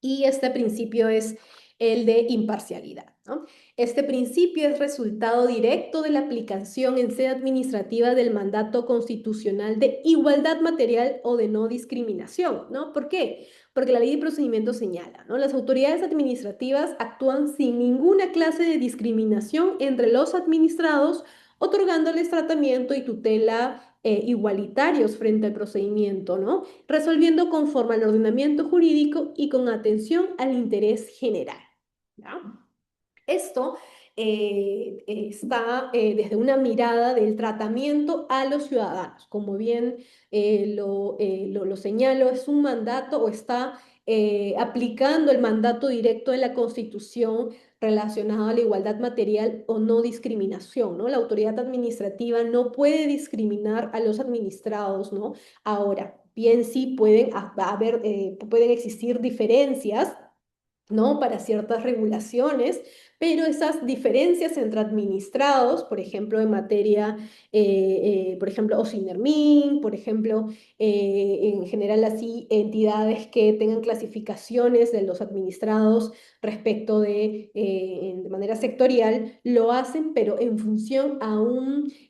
Y este principio es el de imparcialidad, ¿no? Este principio es resultado directo de la aplicación en sede administrativa del mandato constitucional de igualdad material o de no discriminación, ¿no? ¿Por qué? Porque la ley de procedimiento señala, ¿no? Las autoridades administrativas actúan sin ninguna clase de discriminación entre los administrados, otorgándoles tratamiento y tutela igualitarios frente al procedimiento, ¿no? Resolviendo conforme al ordenamiento jurídico y con atención al interés general, ¿ya? Esto está desde una mirada del tratamiento a los ciudadanos. Como bien lo señalo, es un mandato o está aplicando el mandato directo de la Constitución relacionado a la igualdad material o no discriminación, ¿no? La autoridad administrativa no puede discriminar a los administrados, ¿no? Ahora, bien sí pueden existir diferencias, ¿no? Para ciertas regulaciones, pero esas diferencias entre administrados, por ejemplo, en materia, por ejemplo, OSINERMIN, por ejemplo, en general así, entidades que tengan clasificaciones de los administrados respecto de manera sectorial, lo hacen, pero en función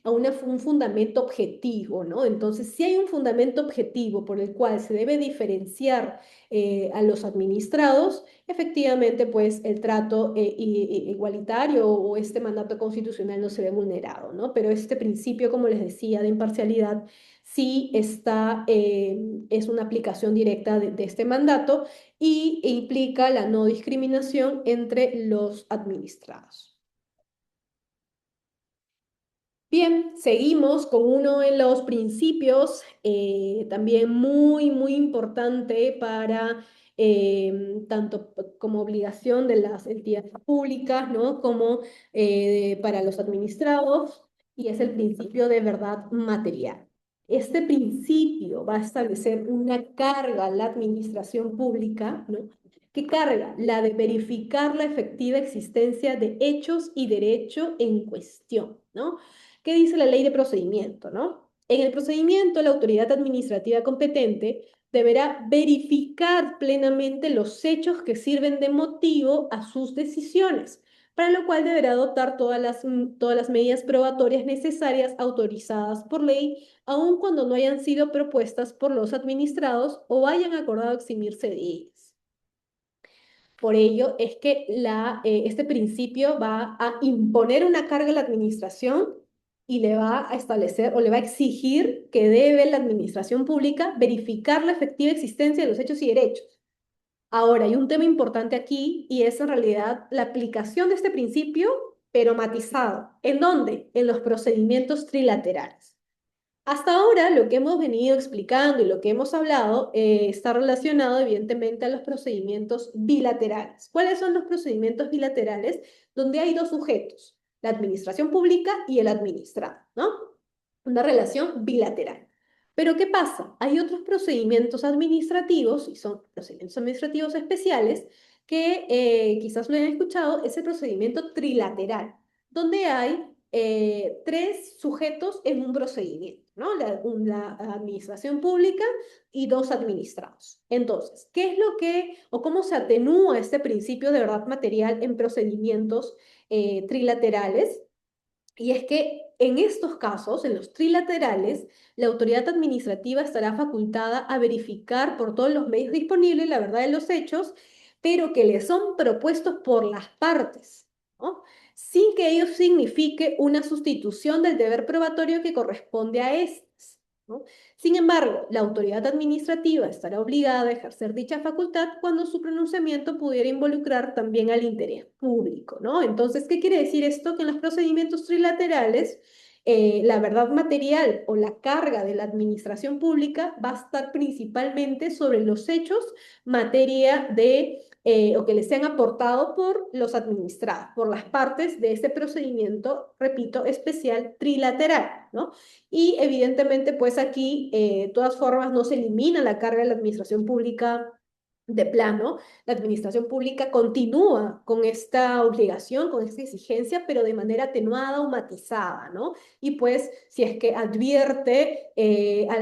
un fundamento objetivo, ¿no? Entonces, si hay un fundamento objetivo por el cual se debe diferenciar a los administrados, efectivamente, pues el trato igualitario o este mandato constitucional no se ve vulnerado, ¿no? Pero este principio, como les decía, de imparcialidad, sí está, es una aplicación directa de este mandato e implica la no discriminación entre los administrados. Bien, seguimos con uno de los principios también muy importante para tanto como obligación de las entidades públicas, ¿no? Como para los administrados, y es el principio de verdad material. Este principio va a establecer una carga a la administración pública, ¿no? ¿Qué carga? La de verificar la efectiva existencia de hechos y derecho en cuestión, ¿no? ¿Qué dice la ley de procedimiento, no? En el procedimiento, la autoridad administrativa competente deberá verificar plenamente los hechos que sirven de motivo a sus decisiones, para lo cual deberá adoptar todas las medidas probatorias necesarias autorizadas por ley, aun cuando no hayan sido propuestas por los administrados o hayan acordado eximirse de ellas. Por ello es que este principio va a imponer una carga a la administración y le va a establecer o le va a exigir que debe la administración pública verificar la efectiva existencia de los hechos y derechos. Ahora, hay un tema importante aquí y es en realidad la aplicación de este principio, pero matizado. ¿En dónde? En los procedimientos trilaterales. Hasta ahora lo que hemos venido explicando y lo que hemos hablado está relacionado evidentemente a los procedimientos bilaterales. ¿Cuáles son los procedimientos bilaterales? Donde hay dos sujetos, la administración pública y el administrado, ¿no? Una relación bilateral. Pero ¿qué pasa? Hay otros procedimientos administrativos, y son procedimientos administrativos especiales, que quizás lo hayan escuchado, es el procedimiento trilateral, donde hay tres sujetos en un procedimiento, ¿no? La administración pública y dos administrados. Entonces, ¿qué es lo que, o cómo se atenúa este principio de verdad material en procedimientos trilaterales? Y es que en estos casos, en los trilaterales, la autoridad administrativa estará facultada a verificar por todos los medios disponibles la verdad de los hechos, pero que le son propuestos por las partes, ¿no? Sin que ello signifique una sustitución del deber probatorio que corresponde a estas, ¿no? Sin embargo, la autoridad administrativa estará obligada a ejercer dicha facultad cuando su pronunciamiento pudiera involucrar también al interés público, ¿no? Entonces, ¿qué quiere decir esto? Que en los procedimientos trilaterales, la verdad material o la carga de la administración pública va a estar principalmente sobre los hechos, materia de o que les sean aportado por los administrados, por las partes de este procedimiento, repito, especial trilateral, ¿no? Y evidentemente, pues aquí, de todas formas, no se elimina la carga de la administración pública de plano. La administración pública continúa con esta obligación, con esta exigencia, pero de manera atenuada o matizada, ¿no? Y pues, si es que advierte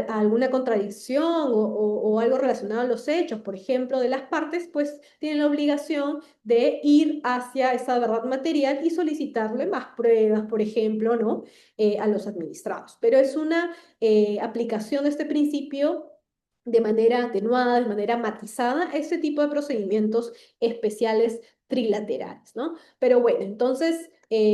alguna contradicción o algo relacionado a los hechos, por ejemplo, de las partes, pues tiene la obligación de ir hacia esa verdad material y solicitarle más pruebas, por ejemplo, ¿no? A los administrados. Pero es una aplicación de este principio de manera atenuada, de manera matizada, a este tipo de procedimientos especiales trilaterales, ¿no? Pero bueno, entonces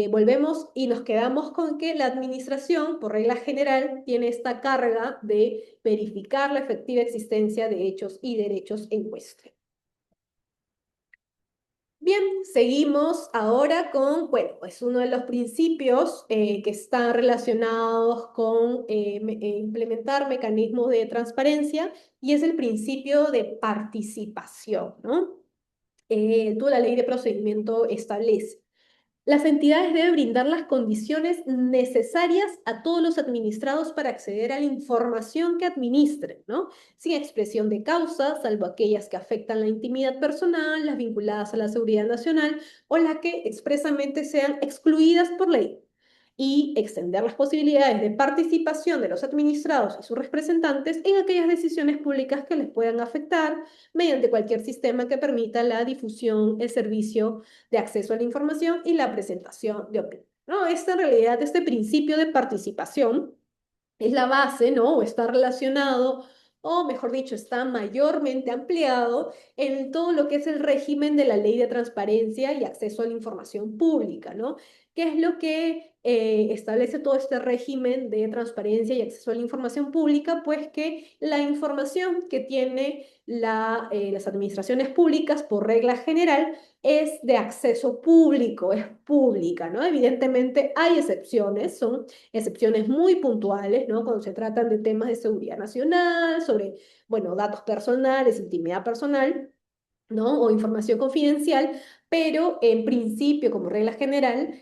volvemos y nos quedamos con que la administración, por regla general, tiene esta carga de verificar la efectiva existencia de hechos y derechos en cuestión. Bien, seguimos ahora con, bueno, pues uno de los principios que están relacionados con implementar mecanismos de transparencia y es el principio de participación, ¿no? Toda la ley de procedimiento establece. Las entidades deben brindar las condiciones necesarias a todos los administrados para acceder a la información que administren, ¿no? Sin expresión de causa, salvo aquellas que afectan la intimidad personal, las vinculadas a la seguridad nacional o las que expresamente sean excluidas por ley y extender las posibilidades de participación de los administrados y sus representantes en aquellas decisiones públicas que les puedan afectar mediante cualquier sistema que permita la difusión, el servicio de acceso a la información y la presentación de opinión. ¿No? En realidad, este principio de participación es la base, ¿no? O está relacionado, o mejor dicho, está mayormente ampliado en todo lo que es el régimen de la Ley de Transparencia y Acceso a la Información Pública, ¿no? ¿Qué es lo que establece todo este régimen de transparencia y acceso a la información pública? Pues que la información que tiene las administraciones públicas, por regla general, es de acceso público, es pública, ¿no? Evidentemente hay excepciones, son excepciones muy puntuales, ¿no? Cuando se tratan de temas de seguridad nacional, sobre, bueno, datos personales, intimidad personal, ¿no? O información confidencial, pero en principio, como regla general,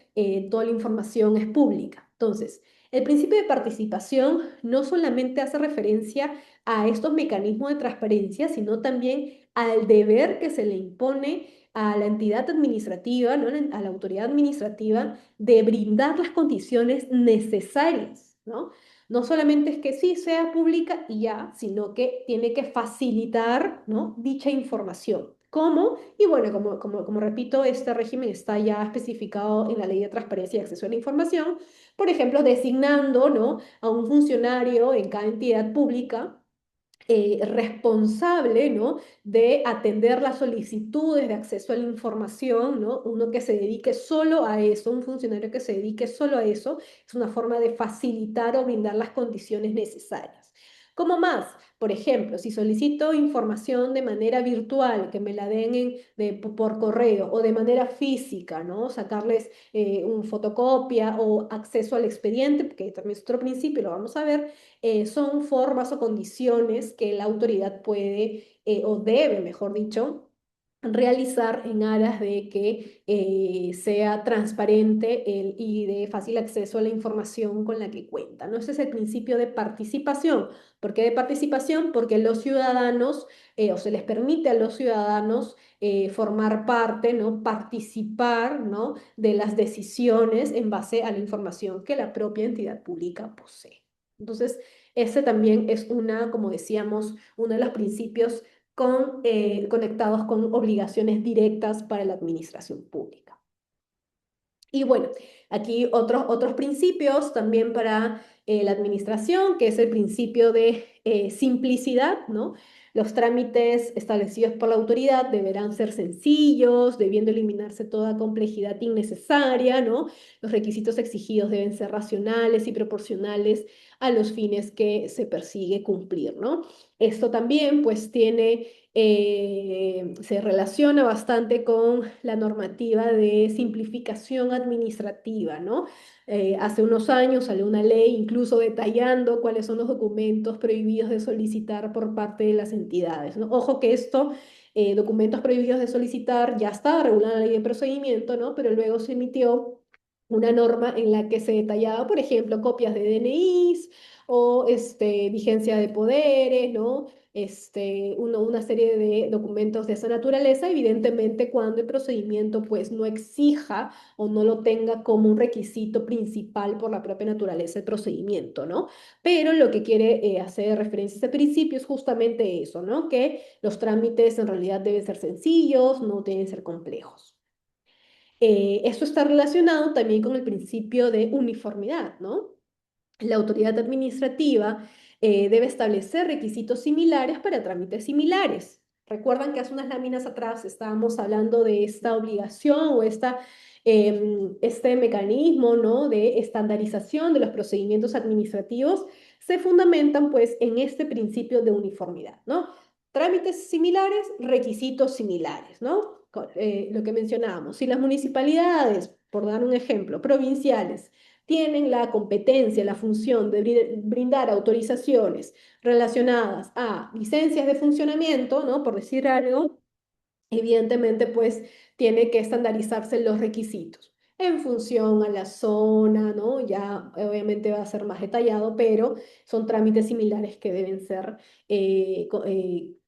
toda la información es pública. Entonces, el principio de participación no solamente hace referencia a estos mecanismos de transparencia, sino también al deber que se le impone a la entidad administrativa, ¿no? A la autoridad administrativa, de brindar las condiciones necesarias, ¿no? No solamente es que sí sea pública y ya, sino que tiene que facilitar, ¿no? Dicha información. ¿Cómo? Y bueno, como repito, este régimen está ya especificado en la Ley de Transparencia y Acceso a la Información, por ejemplo, designando, ¿no? A un funcionario en cada entidad pública responsable, ¿no? De atender las solicitudes de acceso a la información, ¿no? Uno que se dedique solo a eso, un funcionario que se dedique solo a eso, es una forma de facilitar o brindar las condiciones necesarias. ¿Cómo más? Por ejemplo, si solicito información de manera virtual, que me la den por correo o de manera física, ¿no? Sacarles un fotocopia o acceso al expediente, porque también es otro principio, lo vamos a ver, son formas o condiciones que la autoridad puede o debe, mejor dicho, realizar en aras de que sea transparente y de fácil acceso a la información con la que cuenta, ¿no? Ese es el principio de participación. ¿Por qué de participación? Porque los ciudadanos, o se les permite a los ciudadanos formar parte, ¿no? Participar, ¿no? De las decisiones en base a la información que la propia entidad pública posee. Entonces, ese también es una, como decíamos, uno de los principios conectados con obligaciones directas para la administración pública. Y bueno, aquí otros principios también para la administración, que es el principio de simplicidad, ¿no? Los trámites establecidos por la autoridad deberán ser sencillos, debiendo eliminarse toda complejidad innecesaria, ¿no? Los requisitos exigidos deben ser racionales y proporcionales a los fines que se persigue cumplir, ¿no? Esto también, pues, se relaciona bastante con la normativa de simplificación administrativa, ¿no? Hace unos años salió una ley incluso detallando cuáles son los documentos prohibidos de solicitar por parte de las entidades, ¿no? Ojo que esto, documentos prohibidos de solicitar, ya estaba regulada en la ley de procedimiento, ¿no? Pero luego se emitió una norma en la que se detallaba, por ejemplo, copias de DNIs o vigencia de poderes, ¿no? Una serie de documentos de esa naturaleza, evidentemente cuando el procedimiento pues no exija o no lo tenga como un requisito principal por la propia naturaleza del procedimiento, ¿no? Pero lo que quiere hacer referencia a este principio es justamente eso, ¿no? Que los trámites en realidad deben ser sencillos, no deben ser complejos. Esto está relacionado también con el principio de uniformidad, ¿no? La autoridad administrativa debe establecer requisitos similares para trámites similares. Recuerdan que hace unas láminas atrás estábamos hablando de esta obligación o este mecanismo, ¿no?, de estandarización de los procedimientos administrativos se fundamentan pues en este principio de uniformidad, ¿no? Trámites similares, requisitos similares, ¿no? Lo que mencionábamos, si las municipalidades, por dar un ejemplo, provinciales, tienen la competencia, la función de brindar autorizaciones relacionadas a licencias de funcionamiento, ¿no? Por decir algo, evidentemente, pues tiene que estandarizarse los requisitos en función a la zona, ¿no? Ya obviamente va a ser más detallado, pero son trámites similares que deben ser,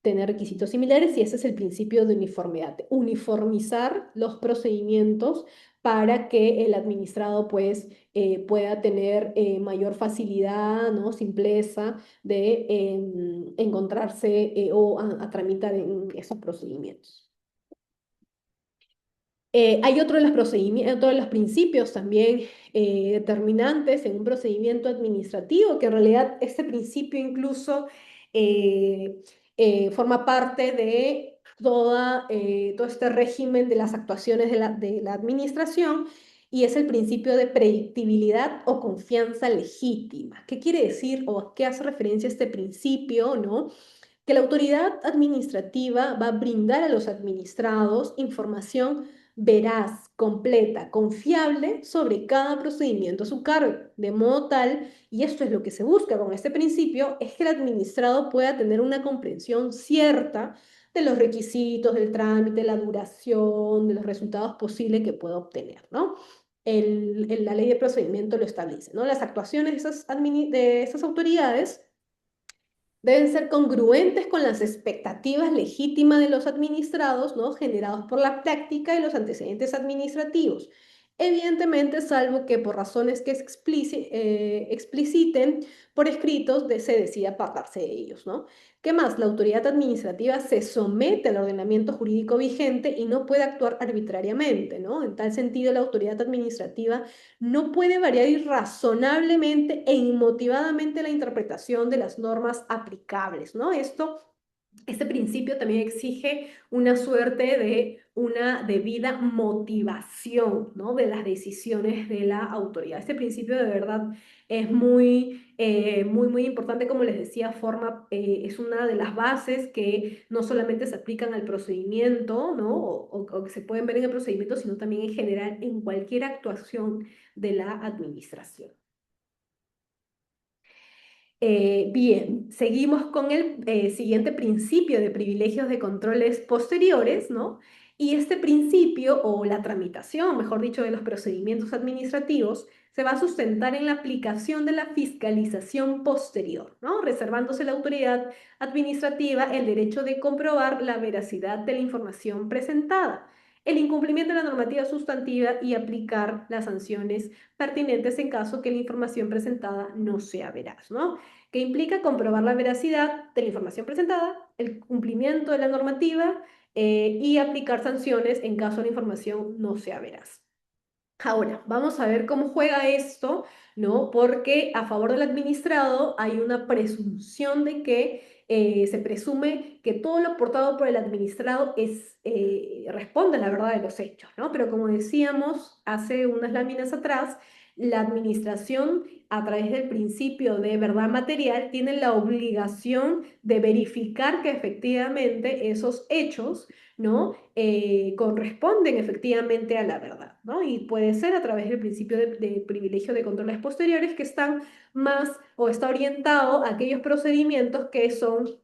tener requisitos similares y ese es el principio de uniformidad, uniformizar los procedimientos para que el administrado, pues, pueda tener mayor facilidad, ¿no? Simpleza de encontrarse o a tramitar en esos procedimientos. Hay otro de los principios también determinantes en un procedimiento administrativo, que en realidad este principio incluso eh, forma parte de todo este régimen de las actuaciones de la administración, y es el principio de predictibilidad o confianza legítima. ¿Qué quiere decir o a qué hace referencia este principio, no? Que la autoridad administrativa va a brindar a los administrados información veraz, completa, confiable sobre cada procedimiento a su cargo, de modo tal, y esto es lo que se busca con este principio, es que el administrado pueda tener una comprensión cierta de los requisitos del trámite, la duración, de los resultados posibles que pueda obtener, ¿no? La ley de procedimiento lo establece, ¿no? Las actuaciones de esas autoridades deben ser congruentes con las expectativas legítimas de los administrados, ¿no?, generados por la práctica y los antecedentes administrativos. Evidentemente, salvo que por razones que expliciten por escritos se decida apartarse de ellos, ¿no? ¿Qué más? La autoridad administrativa se somete al ordenamiento jurídico vigente y no puede actuar arbitrariamente, ¿no? En tal sentido, la autoridad administrativa no puede variar irrazonablemente e inmotivadamente la interpretación de las normas aplicables, ¿no? Este principio también exige una suerte de una debida motivación, ¿no?, de las decisiones de la autoridad. Este principio de verdad es muy importante, como les decía, es una de las bases que no solamente se aplican al procedimiento, ¿no?, o que se pueden ver en el procedimiento, sino también en general en cualquier actuación de la administración. Bien, seguimos con el siguiente principio de privilegios de controles posteriores, ¿no? Y este principio, o la tramitación, mejor dicho, de los procedimientos administrativos, se va a sustentar en la aplicación de la fiscalización posterior, ¿no? Reservándose la autoridad administrativa el derecho de comprobar la veracidad de la información presentada, el incumplimiento de la normativa sustantiva y aplicar las sanciones pertinentes en caso que la información presentada no sea veraz, ¿no? Que implica comprobar la veracidad de la información presentada, el cumplimiento de la normativa y aplicar sanciones en caso la información no sea veraz. Ahora, vamos a ver cómo juega esto, ¿no? Porque a favor del administrado hay una presunción de que se presume que todo lo aportado por el administrado responde a la verdad de los hechos, ¿no? Pero como decíamos hace unas láminas atrás, la administración, a través del principio de verdad material, tiene la obligación de verificar que efectivamente esos hechos, ¿no?, corresponden efectivamente a la verdad, ¿no? Y puede ser a través del principio de privilegio de controles posteriores, que están más o está orientado a aquellos procedimientos que son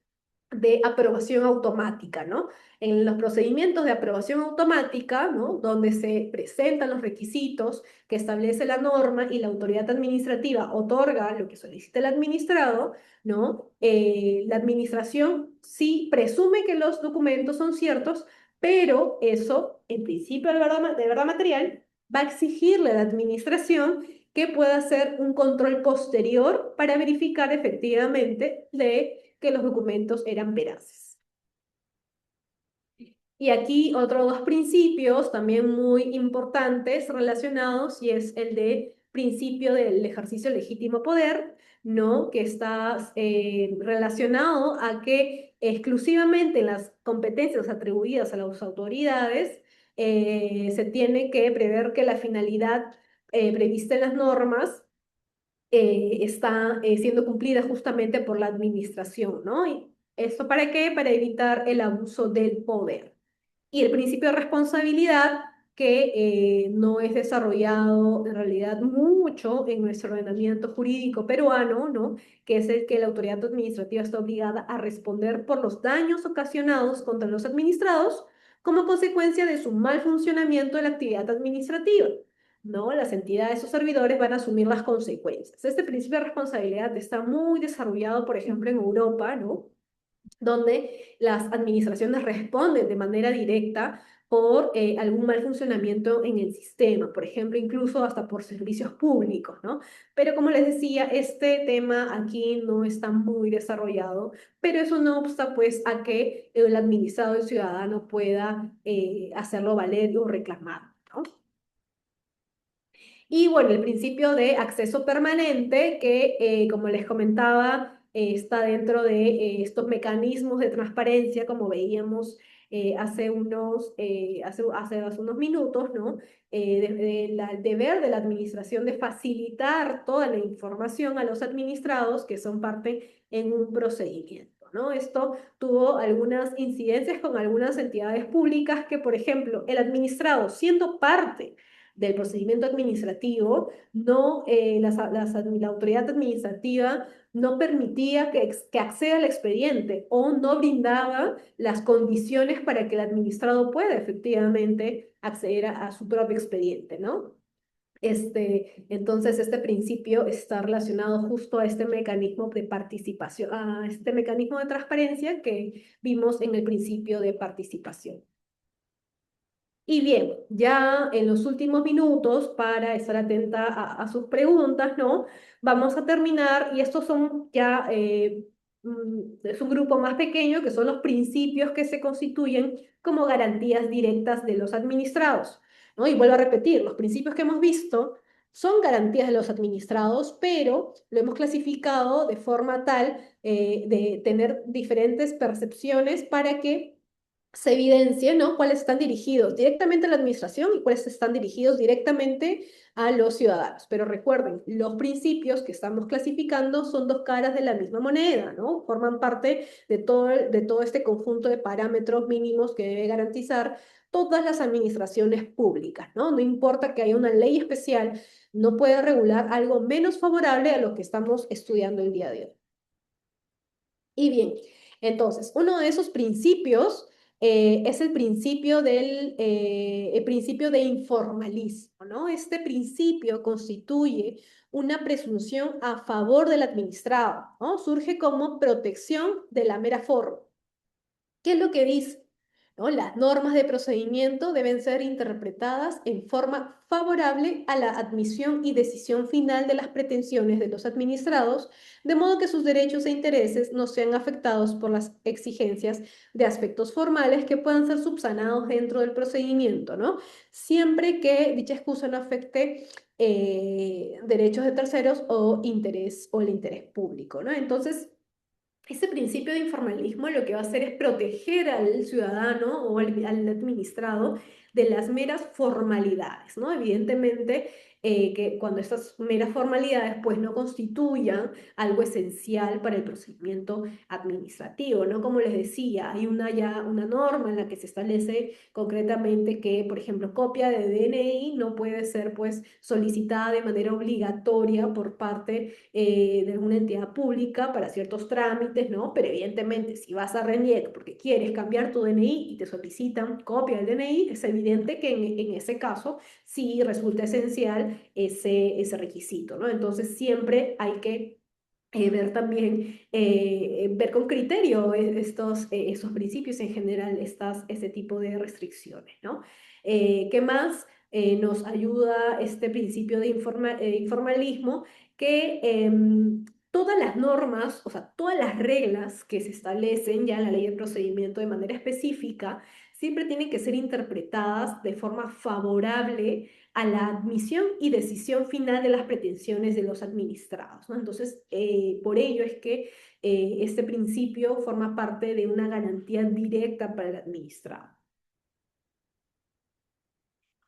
de aprobación automática, ¿no? En los procedimientos de aprobación automática, ¿no?, donde se presentan los requisitos que establece la norma y la autoridad administrativa otorga lo que solicita el administrado, ¿no? La administración sí presume que los documentos son ciertos, pero eso, en principio de verdad material, va a exigirle a la administración que pueda hacer un control posterior para verificar efectivamente que los documentos eran veraces. Y aquí otros dos principios también muy importantes relacionados, y es el de principio del ejercicio legítimo poder, ¿no? Que está relacionado a que exclusivamente las competencias atribuidas a las autoridades se tiene que prever que la finalidad prevista en las normas está siendo cumplida justamente por la administración, ¿no? ¿Y esto para qué? Para evitar el abuso del poder. Y el principio de responsabilidad, que no es desarrollado en realidad mucho en nuestro ordenamiento jurídico peruano, ¿no? Que es el que la autoridad administrativa está obligada a responder por los daños ocasionados contra los administrados como consecuencia de su mal funcionamiento de la actividad administrativa. ¿No? Las entidades o servidores van a asumir las consecuencias. Este principio de responsabilidad está muy desarrollado, por ejemplo, en Europa, ¿no? Donde las administraciones responden de manera directa por algún mal funcionamiento en el sistema, por ejemplo, incluso hasta por servicios públicos, ¿no? Pero como les decía, este tema aquí no está muy desarrollado, pero eso no obsta pues a que el administrado, el ciudadano pueda hacerlo valer o reclamar, ¿no? Y bueno, el principio de acceso permanente, que como les comentaba, está dentro de estos mecanismos de transparencia, como veíamos hace unos minutos, ¿no? El deber de la administración de facilitar toda la información a los administrados que son parte en un procedimiento, ¿no? Esto tuvo algunas incidencias con algunas entidades públicas que, por ejemplo, el administrado, siendo parte del procedimiento administrativo, no, la autoridad administrativa no permitía que acceda al expediente o no brindaba las condiciones para que el administrado pueda efectivamente acceder a su propio expediente, ¿no? Entonces, este principio está relacionado justo a este mecanismo de participación, a este mecanismo de transparencia que vimos en el principio de participación. Y bien, ya en los últimos minutos, para estar atenta a sus preguntas, ¿no? Vamos a terminar, y estos son ya, es un grupo más pequeño, que son los principios que se constituyen como garantías directas de los administrados, ¿no? Y vuelvo a repetir, los principios que hemos visto son garantías de los administrados, pero lo hemos clasificado de forma tal de tener diferentes percepciones para que se evidencia, ¿no? Cuáles están dirigidos directamente a la administración y cuáles están dirigidos directamente a los ciudadanos. Pero recuerden, los principios que estamos clasificando son dos caras de la misma moneda, ¿no? Forman parte de todo este conjunto de parámetros mínimos que debe garantizar todas las administraciones públicas, ¿no? No importa que haya una ley especial, no puede regular algo menos favorable a lo que estamos estudiando el día de hoy. Y bien, entonces, uno de esos principios es el principio de informalismo, ¿no? Este principio constituye una presunción a favor del administrado, ¿no? Surge como protección de la mera forma. ¿Qué es lo que dice? ¿No? Las normas de procedimiento deben ser interpretadas en forma favorable a la admisión y decisión final de las pretensiones de los administrados, de modo que sus derechos e intereses no sean afectados por las exigencias de aspectos formales que puedan ser subsanados dentro del procedimiento, ¿no? Siempre que dicha excusa no afecte derechos de terceros o interés o el interés público, ¿no? Entonces, ese principio de informalismo lo que va a hacer es proteger al ciudadano o al administrado de las meras formalidades, ¿no? Evidentemente que cuando estas meras formalidades pues no constituyan algo esencial para el procedimiento administrativo, ¿no? Como les decía, hay ya una norma en la que se establece concretamente que, por ejemplo, copia de DNI no puede ser pues solicitada de manera obligatoria por parte de alguna entidad pública para ciertos trámites, ¿no? Pero evidentemente, si vas a RENIEC porque quieres cambiar tu DNI y te solicitan copia del DNI, es evidente que en ese caso sí resulta esencial ese requisito, ¿no? Entonces siempre hay que ver también, ver con criterio esos principios en general, ese tipo de restricciones, ¿no? ¿Qué más nos ayuda este principio de informalismo? Que todas las normas, o sea, todas las reglas que se establecen ya en la ley de procedimiento de manera específica, siempre tienen que ser interpretadas de forma favorable a la admisión y decisión final de las pretensiones de los administrados, ¿no? Entonces, por ello es que este principio forma parte de una garantía directa para el administrado.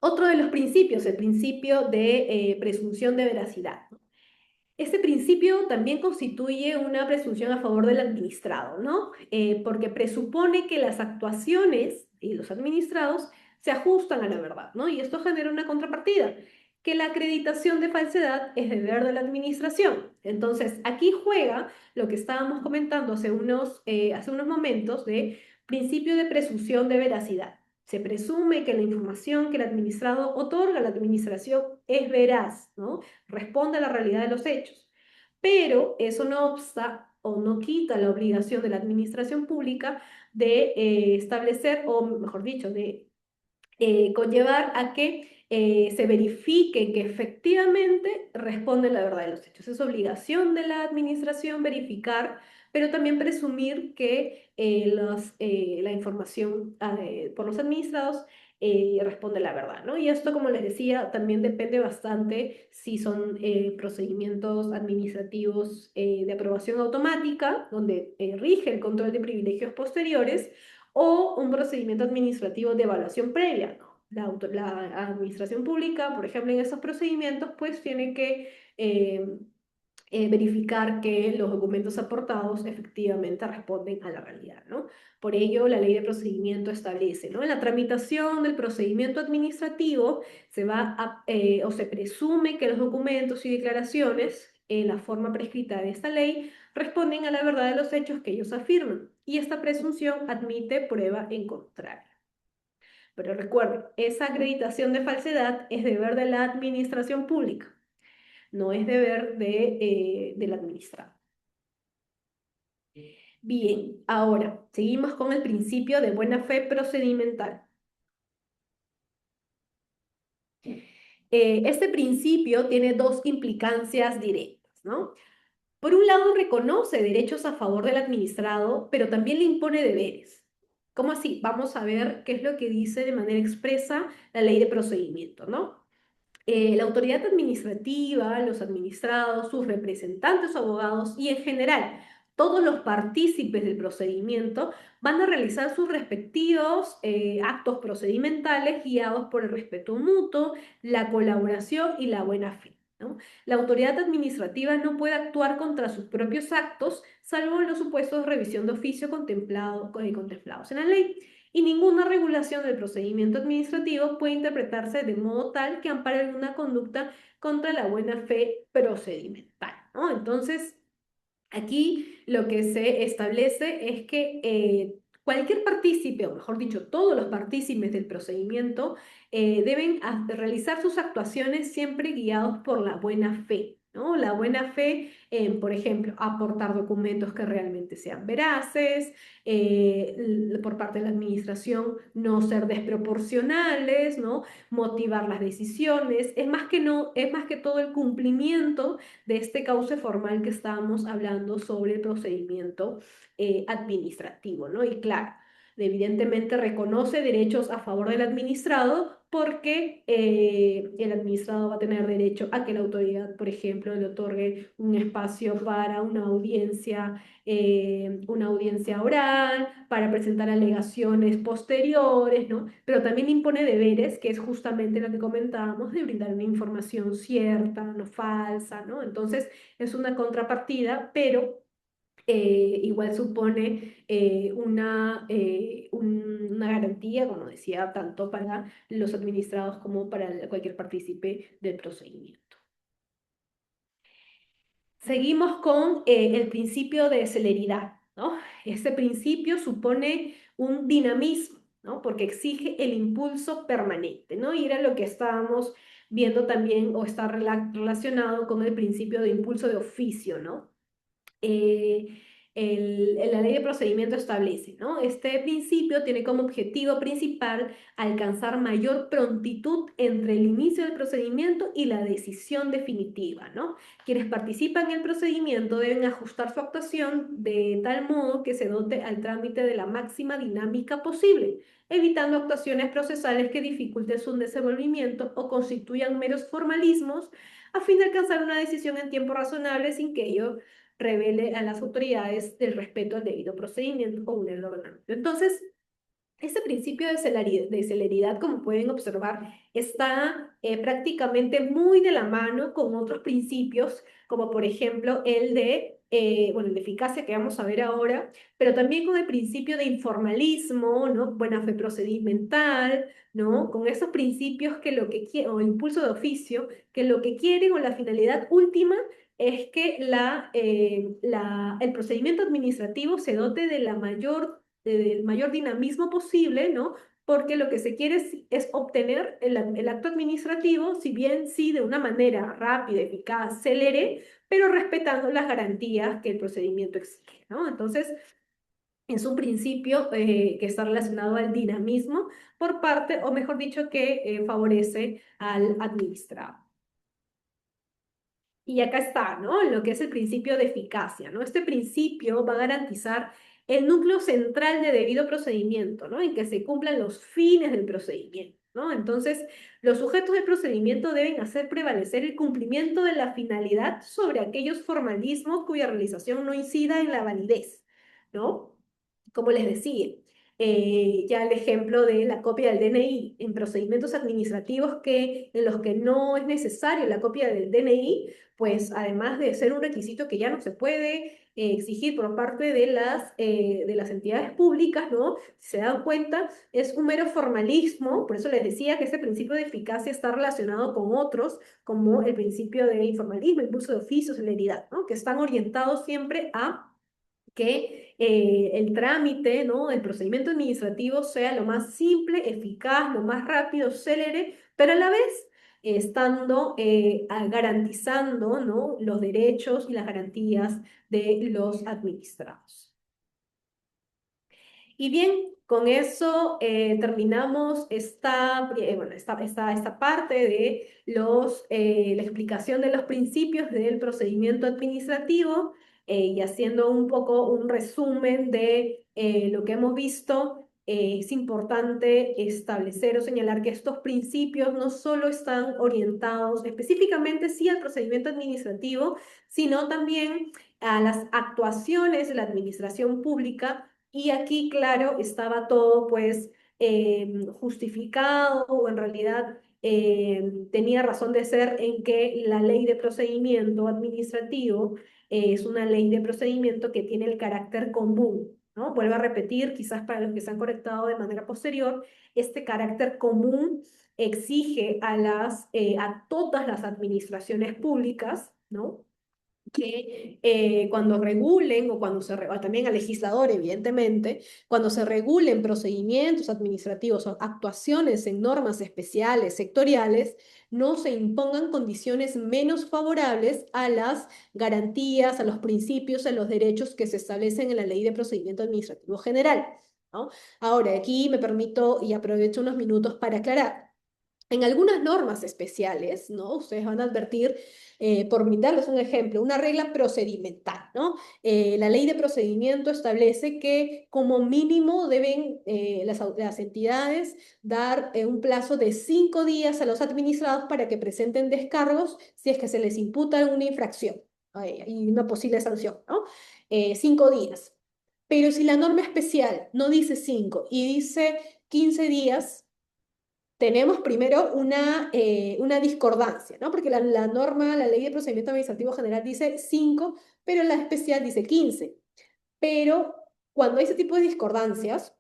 Otro de los principios, el principio de presunción de veracidad. Este principio también constituye una presunción a favor del administrado, ¿no? Porque presupone que las actuaciones y los administrados se ajustan a la verdad, ¿no? Y esto genera una contrapartida, que la acreditación de falsedad es deber de la administración. Entonces, aquí juega lo que estábamos comentando hace unos momentos de principio de presunción de veracidad. Se presume que la información que el administrado otorga a la administración es veraz, ¿no? Responde a la realidad de los hechos. Pero eso no obsta o no quita la obligación de la administración pública de establecer, o mejor dicho, de conllevar a que se verifique que efectivamente responde la verdad de los hechos. Es obligación de la administración verificar, pero también presumir que la información por los administrados responde la verdad, ¿no? Y esto, como les decía, también depende bastante si son procedimientos administrativos de aprobación automática, donde rige el control de privilegios posteriores, o un procedimiento administrativo de evaluación previa, ¿no? La administración pública, por ejemplo, en esos procedimientos, pues tiene que verificar que los documentos aportados efectivamente responden a la realidad, ¿no? Por ello, la ley de procedimiento establece, ¿no? En la tramitación del procedimiento administrativo o se presume que los documentos y declaraciones en la forma prescrita de esta ley responden a la verdad de los hechos que ellos afirman, y esta presunción admite prueba en contrario. Pero recuerden, esa acreditación de falsedad es deber de la administración pública, no es deber del administrado. Bien, ahora seguimos con el principio de buena fe procedimental. Este principio tiene dos implicancias directas, ¿no? Por un lado, reconoce derechos a favor del administrado, pero también le impone deberes. ¿Cómo así? Vamos a ver qué es lo que dice de manera expresa la ley de procedimiento, ¿no? La autoridad administrativa, los administrados, sus representantes o abogados y en general todos los partícipes del procedimiento van a realizar sus respectivos actos procedimentales guiados por el respeto mutuo, la colaboración y la buena fe, ¿no? La autoridad administrativa no puede actuar contra sus propios actos, salvo en los supuestos de revisión de oficio contemplados en la ley, y ninguna regulación del procedimiento administrativo puede interpretarse de modo tal que ampare alguna conducta contra la buena fe procedimental, ¿no? Entonces, aquí lo que se establece es que cualquier partícipe, o mejor dicho, todos los partícipes del procedimiento deben realizar sus actuaciones siempre guiados por la buena fe, ¿no? La buena fe, por ejemplo, aportar documentos que realmente sean veraces, por parte de la administración no ser desproporcionales, ¿no? Motivar las decisiones, es más que todo el cumplimiento de este cauce formal que estábamos hablando sobre el procedimiento administrativo, ¿no? Y claro, evidentemente reconoce derechos a favor del administrado porque el administrado va a tener derecho a que la autoridad, por ejemplo, le otorgue un espacio para una audiencia oral, para presentar alegaciones posteriores, ¿no? Pero también impone deberes, que es justamente lo que comentábamos, de brindar una información cierta, no falsa, ¿no? Entonces, es una contrapartida, pero igual supone una garantía, como decía, tanto para los administrados como para cualquier partícipe del procedimiento. Seguimos con el principio de celeridad, ¿no? Este principio supone un dinamismo, ¿no? Porque exige el impulso permanente, ¿no? Y era lo que estábamos viendo también, o está relacionado con el principio de impulso de oficio, ¿no? la ley de procedimiento establece, ¿no? Este principio tiene como objetivo principal alcanzar mayor prontitud entre el inicio del procedimiento y la decisión definitiva, ¿no? Quienes participan en el procedimiento deben ajustar su actuación de tal modo que se dote al trámite de la máxima dinámica posible, evitando actuaciones procesales que dificulten su desenvolvimiento o constituyan meros formalismos a fin de alcanzar una decisión en tiempo razonable sin que ello revele a las autoridades del respeto al debido procedimiento o un ordenamiento. Entonces, este principio de celeridad, como pueden observar, está prácticamente muy de la mano con otros principios, como por ejemplo bueno, el de eficacia que vamos a ver ahora, pero también con el principio de informalismo, ¿no? Buena fe procedimental, ¿no? Con esos principios que lo que quieren, o impulso de oficio, que lo que quieren o la finalidad última es que el procedimiento administrativo se dote de del mayor dinamismo posible, ¿no? Porque lo que se quiere es obtener el acto administrativo, si bien sí de una manera rápida, eficaz, célere, pero respetando las garantías que el procedimiento exige, ¿no? Entonces, es un principio que está relacionado al dinamismo por parte, o mejor dicho, que favorece al administrado. Y acá está, ¿no? Lo que es el principio de eficacia, ¿no? Este principio va a garantizar el núcleo central de debido procedimiento, ¿no? En que se cumplan los fines del procedimiento, ¿no? Entonces, los sujetos del procedimiento deben hacer prevalecer el cumplimiento de la finalidad sobre aquellos formalismos cuya realización no incida en la validez, ¿no? Como les decía, ya el ejemplo de la copia del DNI en procedimientos administrativos en los que no es necesario la copia del DNI, pues además de ser un requisito que ya no se puede exigir por parte de las entidades públicas, ¿no? Si se dan cuenta, es un mero formalismo, por eso les decía que este principio de eficacia está relacionado con otros, como el principio de informalismo, impulso de oficio, celeridad, ¿no? Que están orientados siempre a que el trámite, ¿no? El procedimiento administrativo sea lo más simple, eficaz, lo más rápido, célere, pero a la vez estando garantizando, ¿no? Los derechos y las garantías de los administrados. Y bien, con eso terminamos esta parte de la explicación de los principios del procedimiento administrativo y haciendo un poco un resumen de lo que hemos visto. Es importante establecer o señalar que estos principios no solo están orientados específicamente sí al procedimiento administrativo, sino también a las actuaciones de la administración pública y aquí, claro, estaba todo pues justificado o en realidad tenía razón de ser en que la ley de procedimiento administrativo es una ley de procedimiento que tiene el carácter común, ¿no? Vuelvo a repetir, quizás para los que se han conectado de manera posterior, este carácter común exige a todas las administraciones públicas, ¿no? Que cuando regulen o también al legislador, evidentemente, cuando se regulen procedimientos administrativos o actuaciones en normas especiales, sectoriales, no se impongan condiciones menos favorables a las garantías, a los principios, a los derechos que se establecen en la Ley de Procedimiento Administrativo General, ¿no? Ahora, aquí me permito y aprovecho unos minutos para aclarar. En algunas normas especiales, ¿no? Ustedes van a advertir, por brindarles un ejemplo, una regla procedimental, ¿no? La ley de procedimiento establece que como mínimo deben las entidades dar un plazo de 5 días a los administrados para que presenten descargos si es que se les imputa alguna infracción y una posible sanción, ¿no? 5 días. Pero si la norma especial no dice 5 y dice 15 días, tenemos primero una discordancia, ¿no? Porque la norma, la Ley de Procedimiento Administrativo General dice 5, pero la especial dice 15. Pero cuando hay ese tipo de discordancias,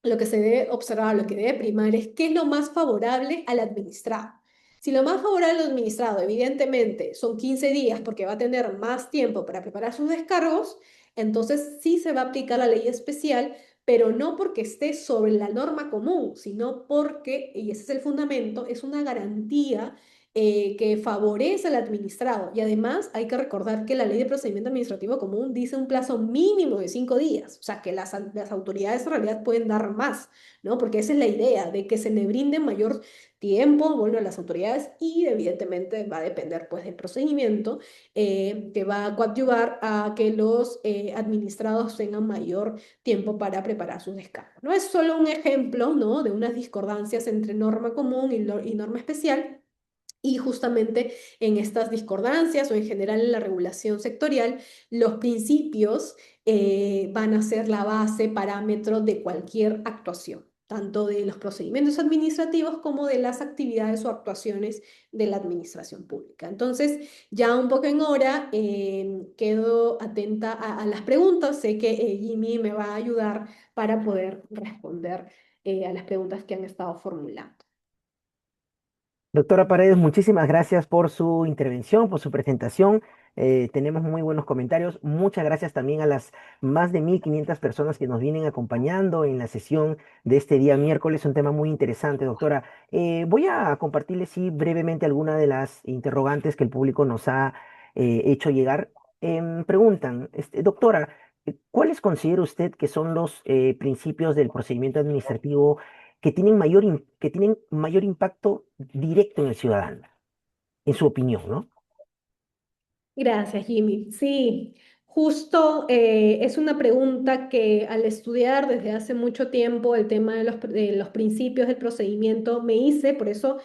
lo que se debe observar, lo que debe primar es qué es lo más favorable al administrado. Si lo más favorable al administrado, evidentemente, son 15 días porque va a tener más tiempo para preparar sus descargos, entonces sí se va a aplicar la ley especial, pero no porque esté sobre la norma común, sino porque, y ese es el fundamento, es una garantía que favorece al administrado. Y además hay que recordar que la ley de procedimiento administrativo común dice un plazo mínimo de 5 días, o sea que las autoridades en realidad pueden dar más, ¿no? Porque esa es la idea, de que se le brinde mayor tiempo, bueno, a las autoridades y evidentemente va a depender pues del procedimiento que va a coadyuvar a que los administrados tengan mayor tiempo para preparar sus descargos. No es solo un ejemplo, ¿no? De unas discordancias entre norma común y norma especial. Y justamente en estas discordancias o en general en la regulación sectorial, los principios van a ser la base, parámetro de cualquier actuación, tanto de los procedimientos administrativos como de las actividades o actuaciones de la administración pública. Entonces, ya un poco en hora, quedo atenta a las preguntas. Sé que Jimmy me va a ayudar para poder responder a las preguntas que han estado formulando. Doctora Paredes, muchísimas gracias por su intervención, por su presentación. Tenemos muy buenos comentarios. Muchas gracias también a las más de 1.500 personas que nos vienen acompañando en la sesión de este día miércoles. Un tema muy interesante, doctora. Voy a compartirles, sí, brevemente algunas de las interrogantes que el público nos ha hecho llegar. Preguntan, doctora, ¿cuáles considera usted que son los principios del procedimiento administrativo que tienen mayor impacto directo en el ciudadano, en su opinión, ¿no? Gracias, Jimmy. Sí, justo es una pregunta que al estudiar desde hace mucho tiempo el tema de los principios del procedimiento me hice, por eso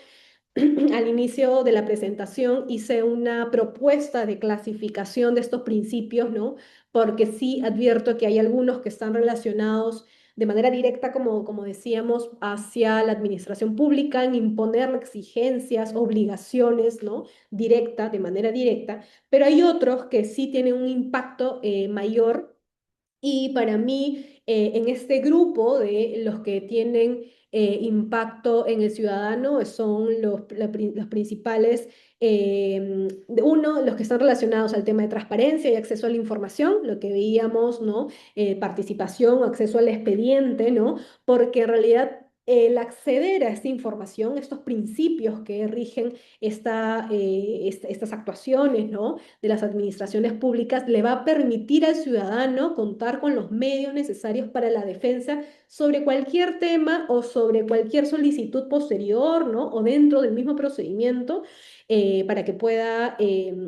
al inicio de la presentación hice una propuesta de clasificación de estos principios, ¿no? Porque sí advierto que hay algunos que están relacionados de manera directa, como decíamos, hacia la administración pública, en imponer exigencias, obligaciones, ¿no? Directa, de manera directa, pero hay otros que sí tienen un impacto mayor y para mí, en este grupo de los que tienen impacto en el ciudadano son los principales, los que están relacionados al tema de transparencia y acceso a la información, lo que veíamos, ¿no? Participación, acceso al expediente, ¿no? Porque en realidad el acceder a esta información, estos principios que rigen estas actuaciones, ¿no? De las administraciones públicas le va a permitir al ciudadano contar con los medios necesarios para la defensa sobre cualquier tema o sobre cualquier solicitud posterior, ¿no? O dentro del mismo procedimiento, para que pueda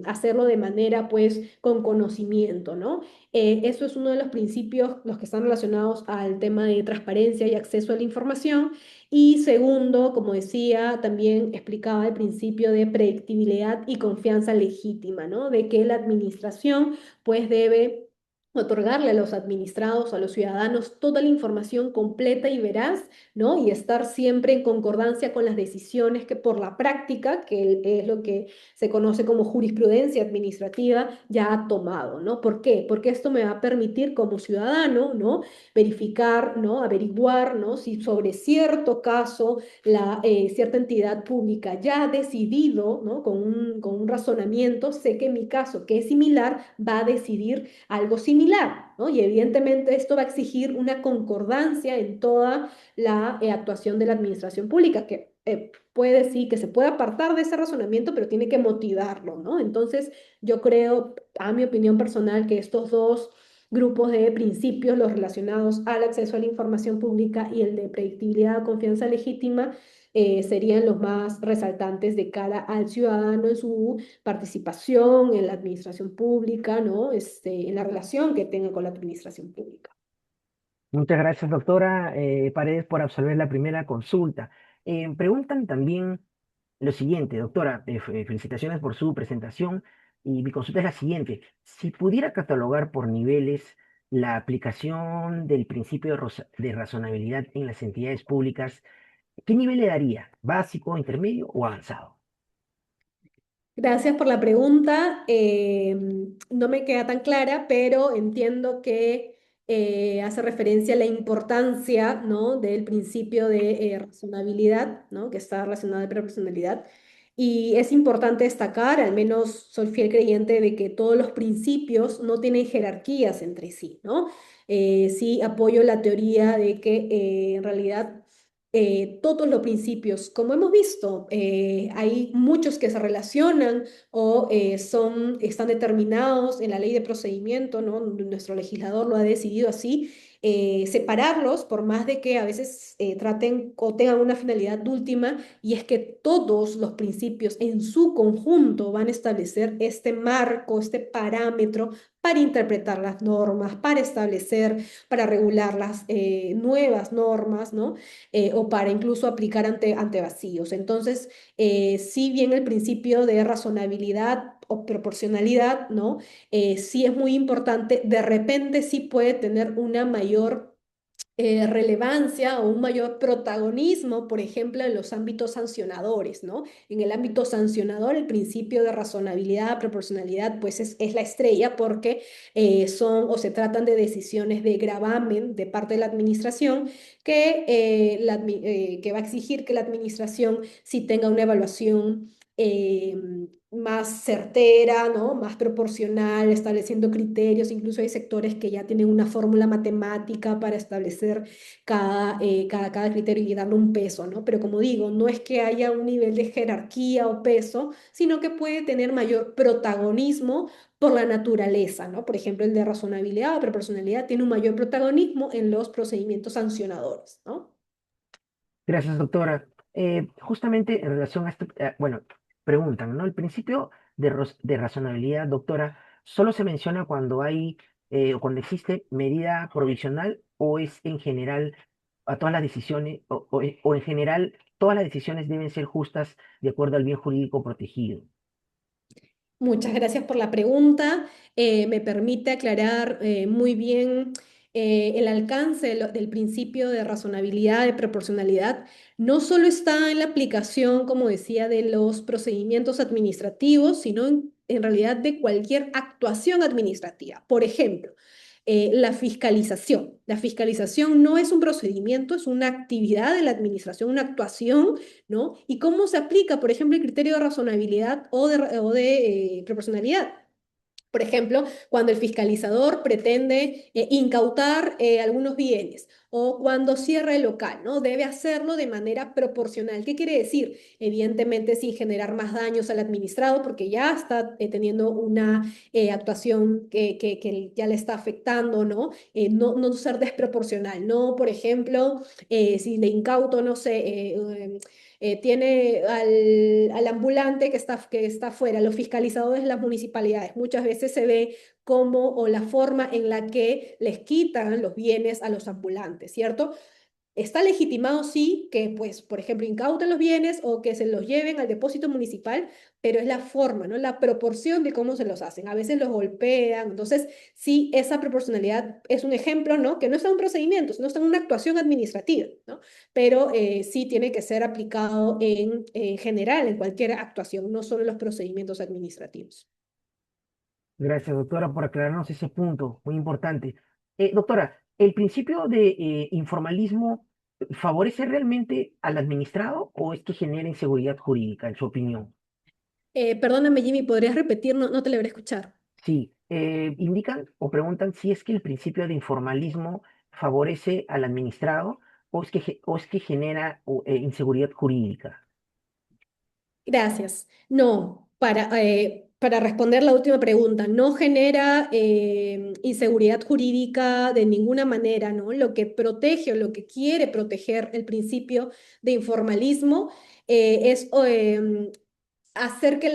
hacerlo de manera, pues, con conocimiento, ¿no? Eso es uno de los principios, los que están relacionados al tema de transparencia y acceso a la información. Y segundo, como decía, también explicaba el principio de predictibilidad y confianza legítima, ¿no? De que la administración pues debe otorgarle a los administrados, a los ciudadanos, toda la información completa y veraz, ¿no? Y estar siempre en concordancia con las decisiones que por la práctica, que es lo que se conoce como jurisprudencia administrativa, ya ha tomado, ¿no? ¿Por qué? Porque esto me va a permitir como ciudadano, ¿no? Verificar, ¿no? Averiguar, ¿no? Si sobre cierto caso cierta entidad pública ya ha decidido, ¿no? Con un razonamiento, sé que en mi caso, que es similar, va a decidir algo similar, ¿no? Y evidentemente esto va a exigir una concordancia en toda la actuación de la administración pública, que puede sí, que se puede apartar de ese razonamiento, pero tiene que motivarlo, ¿no? Entonces, yo creo, a mi opinión personal, que estos dos grupos de principios, los relacionados al acceso a la información pública y el de predictibilidad o confianza legítima, serían los más resaltantes de cara al ciudadano en su participación en la administración pública, ¿no? En la relación que tenga con la administración pública. Muchas gracias, doctora Paredes, por absolver la primera consulta. Preguntan también lo siguiente, doctora, felicitaciones por su presentación y mi consulta es la siguiente. Si pudiera catalogar por niveles la aplicación del principio de razonabilidad en las entidades públicas, ¿qué nivel le daría? ¿Básico, intermedio o avanzado? Gracias por la pregunta. No me queda tan clara, pero entiendo que hace referencia a la importancia, ¿no? Del principio de razonabilidad, ¿no? Que está relacionado a la proporcionalidad. Y es importante destacar, al menos soy fiel creyente de que todos los principios no tienen jerarquías entre sí, ¿no? Sí apoyo la teoría de que en realidad todos los principios. Como hemos visto, hay muchos que se relacionan o están determinados en la ley de procedimiento, ¿no? Nuestro legislador lo ha decidido así. Separarlos, por más de que a veces traten o tengan una finalidad última, y es que todos los principios en su conjunto van a establecer este marco, este parámetro para interpretar las normas, para establecer, para regular las nuevas normas, ¿no? O para incluso aplicar ante vacíos. Entonces, si bien el principio de razonabilidad o proporcionalidad, ¿no? Sí es muy importante, de repente sí puede tener una mayor relevancia o un mayor protagonismo, por ejemplo, en los ámbitos sancionadores, ¿no? En el ámbito sancionador, el principio de razonabilidad, proporcionalidad, pues es la estrella porque son o se tratan de decisiones de gravamen de parte de la administración que va a exigir que la administración sí tenga una evaluación más certera, ¿no? Más proporcional, estableciendo criterios. Incluso hay sectores que ya tienen una fórmula matemática para establecer cada criterio y darle un peso, ¿no? Pero como digo, no es que haya un nivel de jerarquía o peso, sino que puede tener mayor protagonismo por la naturaleza, ¿no? Por ejemplo, el de razonabilidad o proporcionalidad tiene un mayor protagonismo en los procedimientos sancionadores, ¿no? Gracias, doctora. Justamente en relación a esto, bueno, preguntan, ¿no? El principio de razonabilidad, doctora, ¿solo se menciona cuando hay o cuando existe medida provisional o es en general a todas las decisiones o en general todas las decisiones deben ser justas de acuerdo al bien jurídico protegido? Muchas gracias por la pregunta. Me permite aclarar muy bien el alcance del principio de razonabilidad, de proporcionalidad. No solo está en la aplicación, como decía, de los procedimientos administrativos, sino en realidad de cualquier actuación administrativa. Por ejemplo, la fiscalización. La fiscalización no es un procedimiento, es una actividad de la administración, una actuación, ¿no? ¿Y cómo se aplica, por ejemplo, el criterio de razonabilidad o de proporcionalidad? Por ejemplo, cuando el fiscalizador pretende incautar algunos bienes o cuando cierra el local, ¿no? Debe hacerlo de manera proporcional. ¿Qué quiere decir? Evidentemente sin generar más daños al administrado porque ya está teniendo una actuación que ya le está afectando, ¿no? No ser desproporcional, ¿no? Por ejemplo, si le incauto, no sé, tiene al ambulante que está fuera, los fiscalizadores de las municipalidades. Muchas veces se ve cómo o la forma en la que les quitan los bienes a los ambulantes, ¿cierto? Está legitimado, sí, que, pues, por ejemplo, incauten los bienes o que se los lleven al depósito municipal, pero es la forma, ¿no? La proporción de cómo se los hacen. A veces los golpean. Entonces, sí, esa proporcionalidad es un ejemplo, ¿no? Que no está en un procedimiento, no está en una actuación administrativa, ¿no? Pero sí tiene que ser aplicado en general, en cualquier actuación, no solo en los procedimientos administrativos. Gracias, doctora, por aclararnos ese punto, muy importante. Doctora, ¿el principio de informalismo favorece realmente al administrado o es que genera inseguridad jurídica, en su opinión? Perdóname, Jimmy, ¿podrías repetir? No, no te logré escuchar. Sí, indican o preguntan si es que el principio de informalismo favorece al administrado o es que genera inseguridad jurídica. Gracias. No, para responder la última pregunta, no genera inseguridad jurídica de ninguna manera, ¿no? Lo que protege o lo que quiere proteger el principio de informalismo es hacer que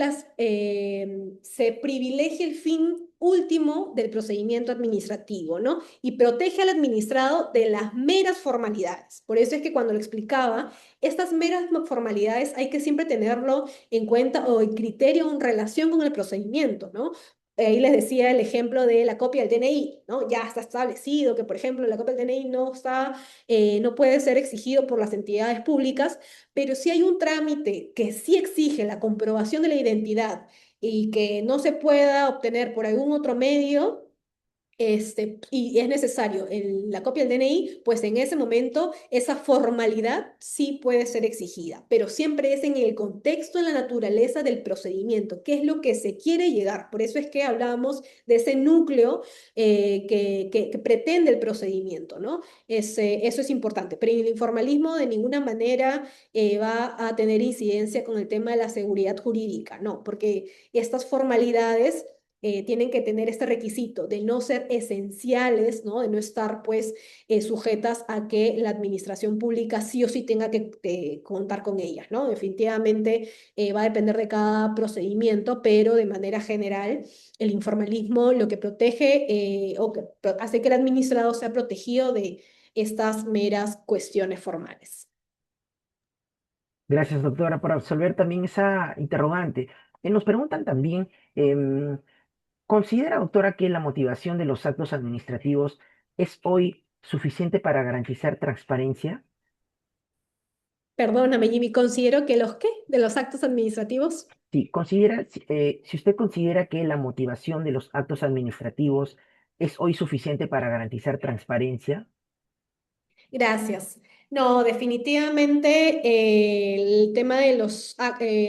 se privilegie el fin último del procedimiento administrativo, ¿no? Y protege al administrado de las meras formalidades. Por eso es que cuando lo explicaba, estas meras formalidades hay que siempre tenerlo en cuenta o en criterio en relación con el procedimiento, ¿no? Ahí les decía el ejemplo de la copia del DNI, ¿no? Ya está establecido que, por ejemplo, la copia del DNI no puede ser exigido por las entidades públicas, pero si hay un trámite que sí exige la comprobación de la identidad y que no se pueda obtener por algún otro medio, y es necesario la copia del DNI, pues en ese momento esa formalidad sí puede ser exigida, pero siempre es en el contexto, en la naturaleza del procedimiento, qué es lo que se quiere llegar. Por eso es que hablábamos de ese núcleo que pretende el procedimiento, ¿no? Eso es importante, pero el informalismo de ninguna manera va a tener incidencia con el tema de la seguridad jurídica, no, porque estas formalidades tienen que tener este requisito de no ser esenciales, ¿no? De no estar, pues, sujetas a que la administración pública sí o sí tenga que contar con ellas, ¿no? Definitivamente va a depender de cada procedimiento, pero de manera general, el informalismo lo que protege o que hace que el administrado sea protegido de estas meras cuestiones formales. Gracias, doctora, por resolver también esa interrogante. Nos preguntan también, ¿considera, doctora, que la motivación de los actos administrativos es hoy suficiente para garantizar transparencia? Perdóname, Jimmy, considero que los qué de los actos administrativos. Sí, si usted considera que la motivación de los actos administrativos es hoy suficiente para garantizar transparencia. Gracias. No, definitivamente el tema de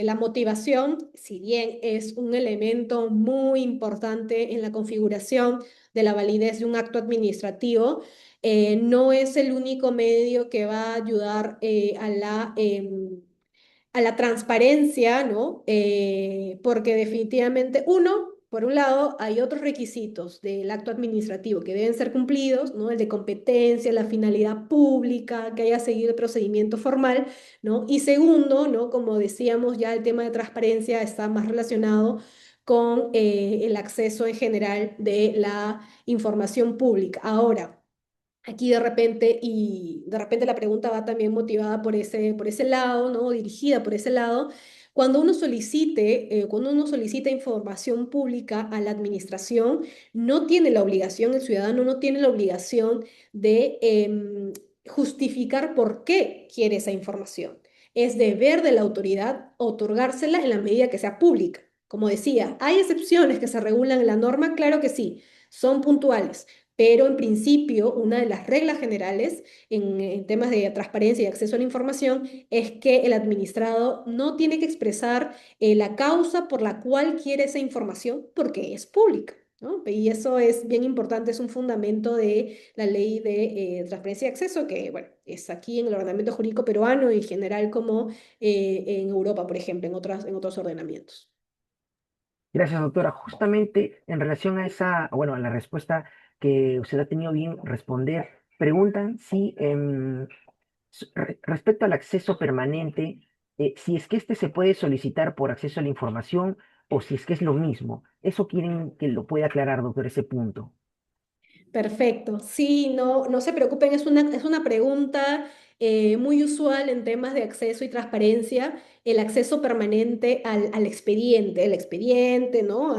la motivación, si bien es un elemento muy importante en la configuración de la validez de un acto administrativo, no es el único medio que va a ayudar a la transparencia, ¿no? Porque definitivamente, uno, por un lado, hay otros requisitos del acto administrativo que deben ser cumplidos, ¿no? El de competencia, la finalidad pública, que haya seguido el procedimiento formal, ¿no? Y segundo, ¿no? Como decíamos, ya el tema de transparencia está más relacionado con el acceso en general de la información pública. Ahora, aquí de repente la pregunta va también motivada por ese lado, ¿no? Dirigida por ese lado. Cuando uno solicita información pública a la administración, no tiene la obligación, el ciudadano no tiene la obligación de justificar por qué quiere esa información. Es deber de la autoridad otorgársela en la medida que sea pública. Como decía, ¿hay excepciones que se regulan en la norma? Claro que sí, son puntuales. Pero en principio, una de las reglas generales en temas de transparencia y acceso a la información es que el administrado no tiene que expresar la causa por la cual quiere esa información porque es pública, ¿no? Y eso es bien importante, es un fundamento de la ley de transparencia y acceso que, bueno, es aquí en el ordenamiento jurídico peruano y en general como en Europa, por ejemplo, en otros ordenamientos. Gracias, doctora. Justamente en relación a bueno, a la respuesta que usted ha tenido bien responder, preguntan si respecto al acceso permanente, si es que este se puede solicitar por acceso a la información o si es que es lo mismo. Eso quieren que lo pueda aclarar, doctor, ese punto. Perfecto. Sí, no, no se preocupen, es una pregunta muy usual en temas de acceso y transparencia, el acceso permanente al expediente, ¿no?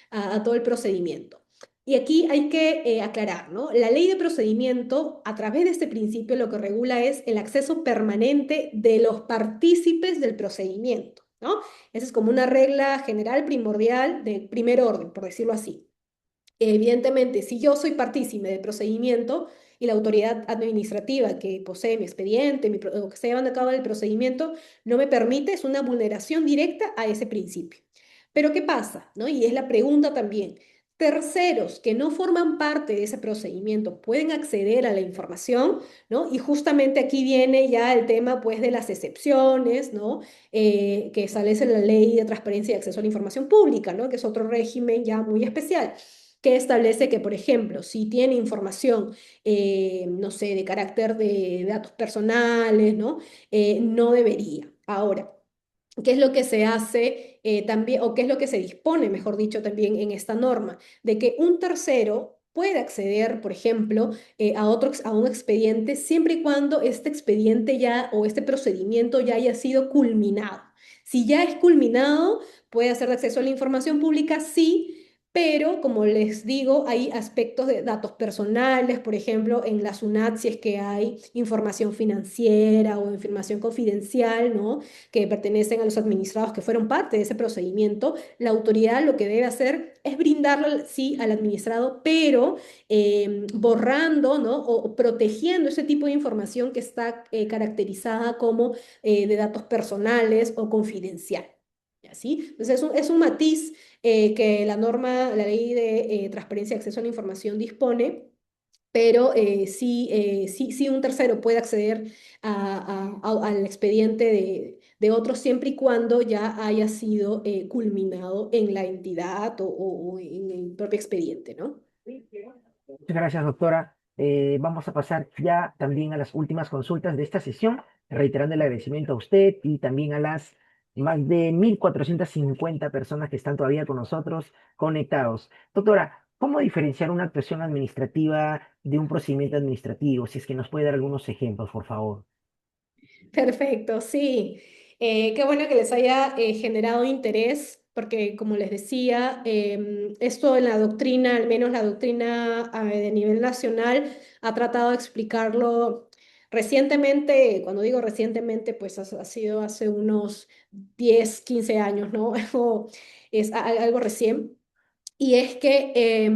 A todo el procedimiento. Y aquí hay que aclarar, ¿no? La ley de procedimiento, a través de este principio, lo que regula es el acceso permanente de los partícipes del procedimiento, ¿no? Esa es como una regla general primordial de primer orden, por decirlo así. Evidentemente, si yo soy partícipe del procedimiento y la autoridad administrativa que posee mi expediente, o que está llevando a cabo el procedimiento, no me permite, es una vulneración directa a ese principio. Pero ¿qué pasa? ¿No? Y es la pregunta también. Terceros que no forman parte de ese procedimiento pueden acceder a la información, ¿no? Y justamente aquí viene ya el tema, pues, de las excepciones, ¿no? Que establece la Ley de Transparencia y Acceso a la Información Pública, ¿no? Que es otro régimen ya muy especial que establece que, por ejemplo, si tiene información, no sé, de carácter de datos personales, ¿no? No debería. Ahora, ¿qué es lo que se hace también, o qué es lo que se dispone, mejor dicho, también en esta norma? De que un tercero puede acceder, por ejemplo, a un expediente siempre y cuando este expediente ya o este procedimiento ya haya sido culminado. Si ya es culminado, puede hacer acceso a la información pública, sí, pero como les digo, hay aspectos de datos personales, por ejemplo, en la SUNAT, si es que hay información financiera o información confidencial, ¿no? Que pertenecen a los administrados que fueron parte de ese procedimiento, la autoridad lo que debe hacer es brindarlo, sí, al administrado, pero borrando, ¿no? O protegiendo ese tipo de información que está caracterizada como de datos personales o confidencial. ¿Así? Entonces es un matiz que la norma, la ley de transparencia y acceso a la información dispone, pero sí un tercero puede acceder al expediente de otro siempre y cuando ya haya sido culminado en la entidad o en el propio expediente, ¿no? Muchas gracias, doctora. Vamos a pasar ya también a las últimas consultas de esta sesión, reiterando el agradecimiento a usted y también a las más de 1.450 personas que están todavía con nosotros conectados. Doctora, ¿cómo diferenciar una actuación administrativa de un procedimiento administrativo? Si es que nos puede dar algunos ejemplos, por favor. Perfecto, sí. Qué bueno que les haya generado interés, porque como les decía, esto en la doctrina, al menos la doctrina de nivel nacional, ha tratado de explicarlo recientemente. Cuando digo recientemente, pues ha sido hace unos 10, 15 años, ¿no? Algo, algo recién. Y es que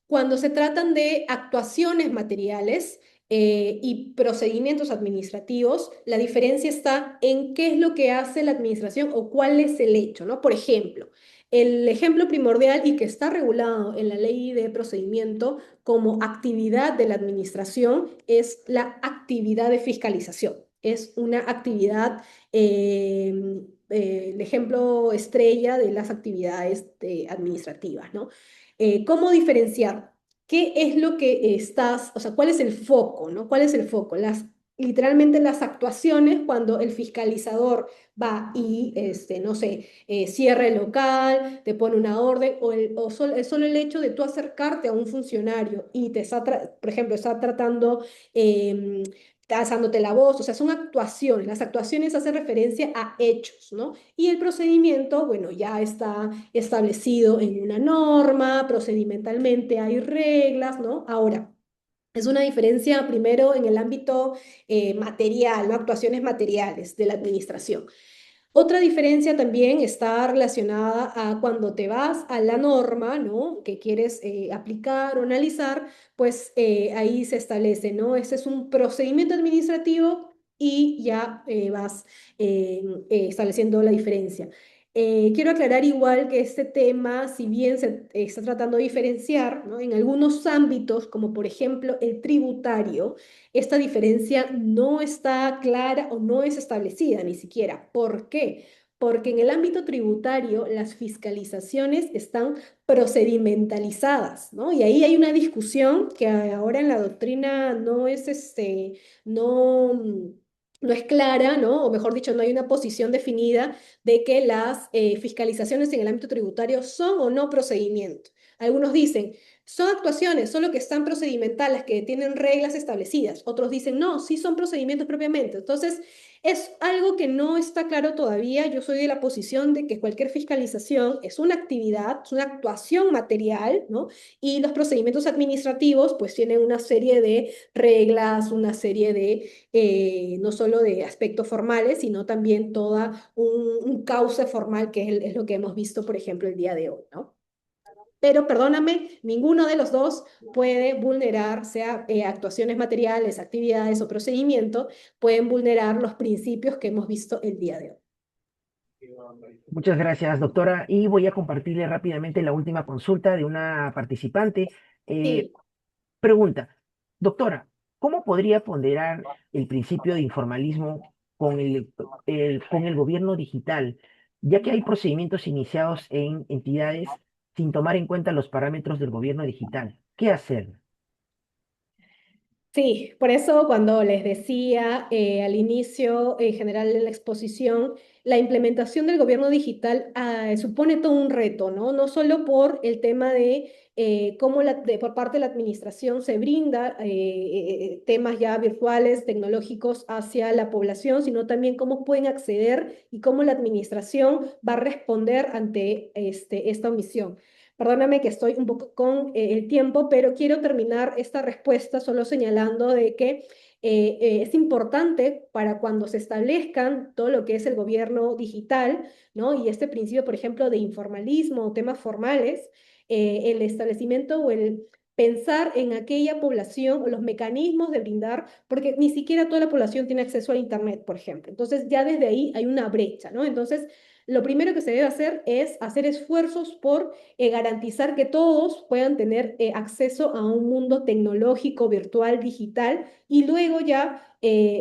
cuando se tratan de actuaciones materiales y procedimientos administrativos, la diferencia está en qué es lo que hace la administración o cuál es el hecho, ¿no? Por ejemplo, el ejemplo primordial y que está regulado en la ley de procedimiento como actividad de la administración es la actividad de fiscalización. Es una actividad el ejemplo estrella de las actividades administrativas, ¿no? ¿Cómo diferenciar? ¿Qué es lo que estás, o sea, cuál es el foco, ¿no? ¿Cuál es el foco? Literalmente las actuaciones cuando el fiscalizador va y, no sé, cierra el local, te pone una orden, solo el hecho de tú acercarte a un funcionario y te está, por ejemplo, está tratando em, alzándote la voz, o sea, son actuaciones. Las actuaciones hacen referencia a hechos, ¿no? Y el procedimiento, bueno, ya está establecido en una norma, procedimentalmente hay reglas, ¿no? Ahora, es una diferencia primero en el ámbito material, ¿no? Actuaciones materiales de la administración. Otra diferencia también está relacionada a cuando te vas a la norma, ¿no? Que quieres aplicar o analizar, pues ahí se establece, ¿no? Ese es un procedimiento administrativo y ya vas estableciendo la diferencia. Quiero aclarar igual que este tema, si bien se está tratando de diferenciar, ¿no? En algunos ámbitos, como por ejemplo el tributario, esta diferencia no está clara o no es establecida ni siquiera. ¿Por qué? Porque en el ámbito tributario las fiscalizaciones están procedimentalizadas, ¿no? Y ahí hay una discusión que ahora en la doctrina no es no, no es clara, ¿no? O mejor dicho, no hay una posición definida de que las fiscalizaciones en el ámbito tributario son o no procedimientos. Algunos dicen, son actuaciones, solo que están procedimentales, que tienen reglas establecidas. Otros dicen, no, sí son procedimientos propiamente. Entonces, es algo que no está claro todavía. Yo soy de la posición de que cualquier fiscalización es una actividad, es una actuación material, ¿no? Y los procedimientos administrativos, pues tienen una serie de reglas, una serie de, no solo de aspectos formales, sino también toda un cauce formal, que es lo que hemos visto, por ejemplo, el día de hoy, ¿no? Pero perdóname, ninguno de los dos puede vulnerar, sea actuaciones materiales, actividades o procedimiento, pueden vulnerar los principios que hemos visto el día de hoy. Muchas gracias, doctora. Y voy a compartirle rápidamente la última consulta de una participante. Eh, Sí. Pregunta, doctora, ¿cómo podría ponderar el principio de informalismo con con el gobierno digital, ya que hay procedimientos iniciados en entidades sin tomar en cuenta los parámetros del gobierno digital? ¿Qué hacer? Sí, por eso cuando les decía al inicio, en general de la exposición, la implementación del gobierno digital supone todo un reto, ¿no? No solo por el tema de cómo por parte de la administración se brinda temas ya virtuales, tecnológicos hacia la población, sino también cómo pueden acceder y cómo la administración va a responder ante esta omisión. Perdóname que estoy un poco con el tiempo, pero quiero terminar esta respuesta solo señalando de que es importante para cuando se establezcan todo lo que es el gobierno digital, ¿no? Y este principio, por ejemplo, de informalismo o temas formales, el establecimiento o el pensar en aquella población o los mecanismos de brindar, porque ni siquiera toda la población tiene acceso a Internet, por ejemplo. Entonces, ya desde ahí hay una brecha, ¿no? Entonces, lo primero que se debe hacer es hacer esfuerzos por garantizar que todos puedan tener acceso a un mundo tecnológico, virtual, digital, y luego ya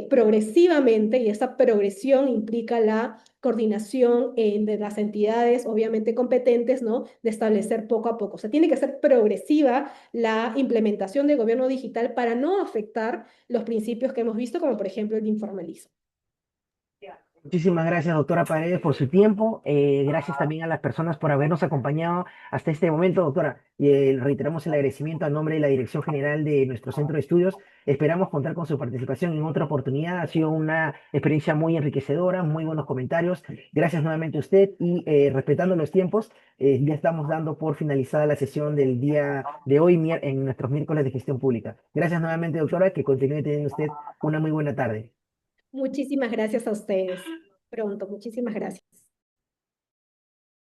progresivamente, y esta progresión implica la coordinación de las entidades, obviamente competentes, ¿no? De establecer poco a poco. O sea, tiene que ser progresiva la implementación del gobierno digital para no afectar los principios que hemos visto, como por ejemplo el informalismo. Muchísimas gracias, doctora Paredes, por su tiempo. Gracias también a las personas por habernos acompañado hasta este momento, doctora. Reiteramos el agradecimiento a nombre de la Dirección General de nuestro Centro de Estudios. Esperamos contar con su participación en otra oportunidad. Ha sido una experiencia muy enriquecedora, muy buenos comentarios. Gracias nuevamente a usted y respetando los tiempos, ya estamos dando por finalizada la sesión del día de hoy en nuestros miércoles de gestión pública. Gracias nuevamente, doctora, que continúe teniendo usted una muy buena tarde. Muchísimas gracias a ustedes. Pronto, muchísimas gracias.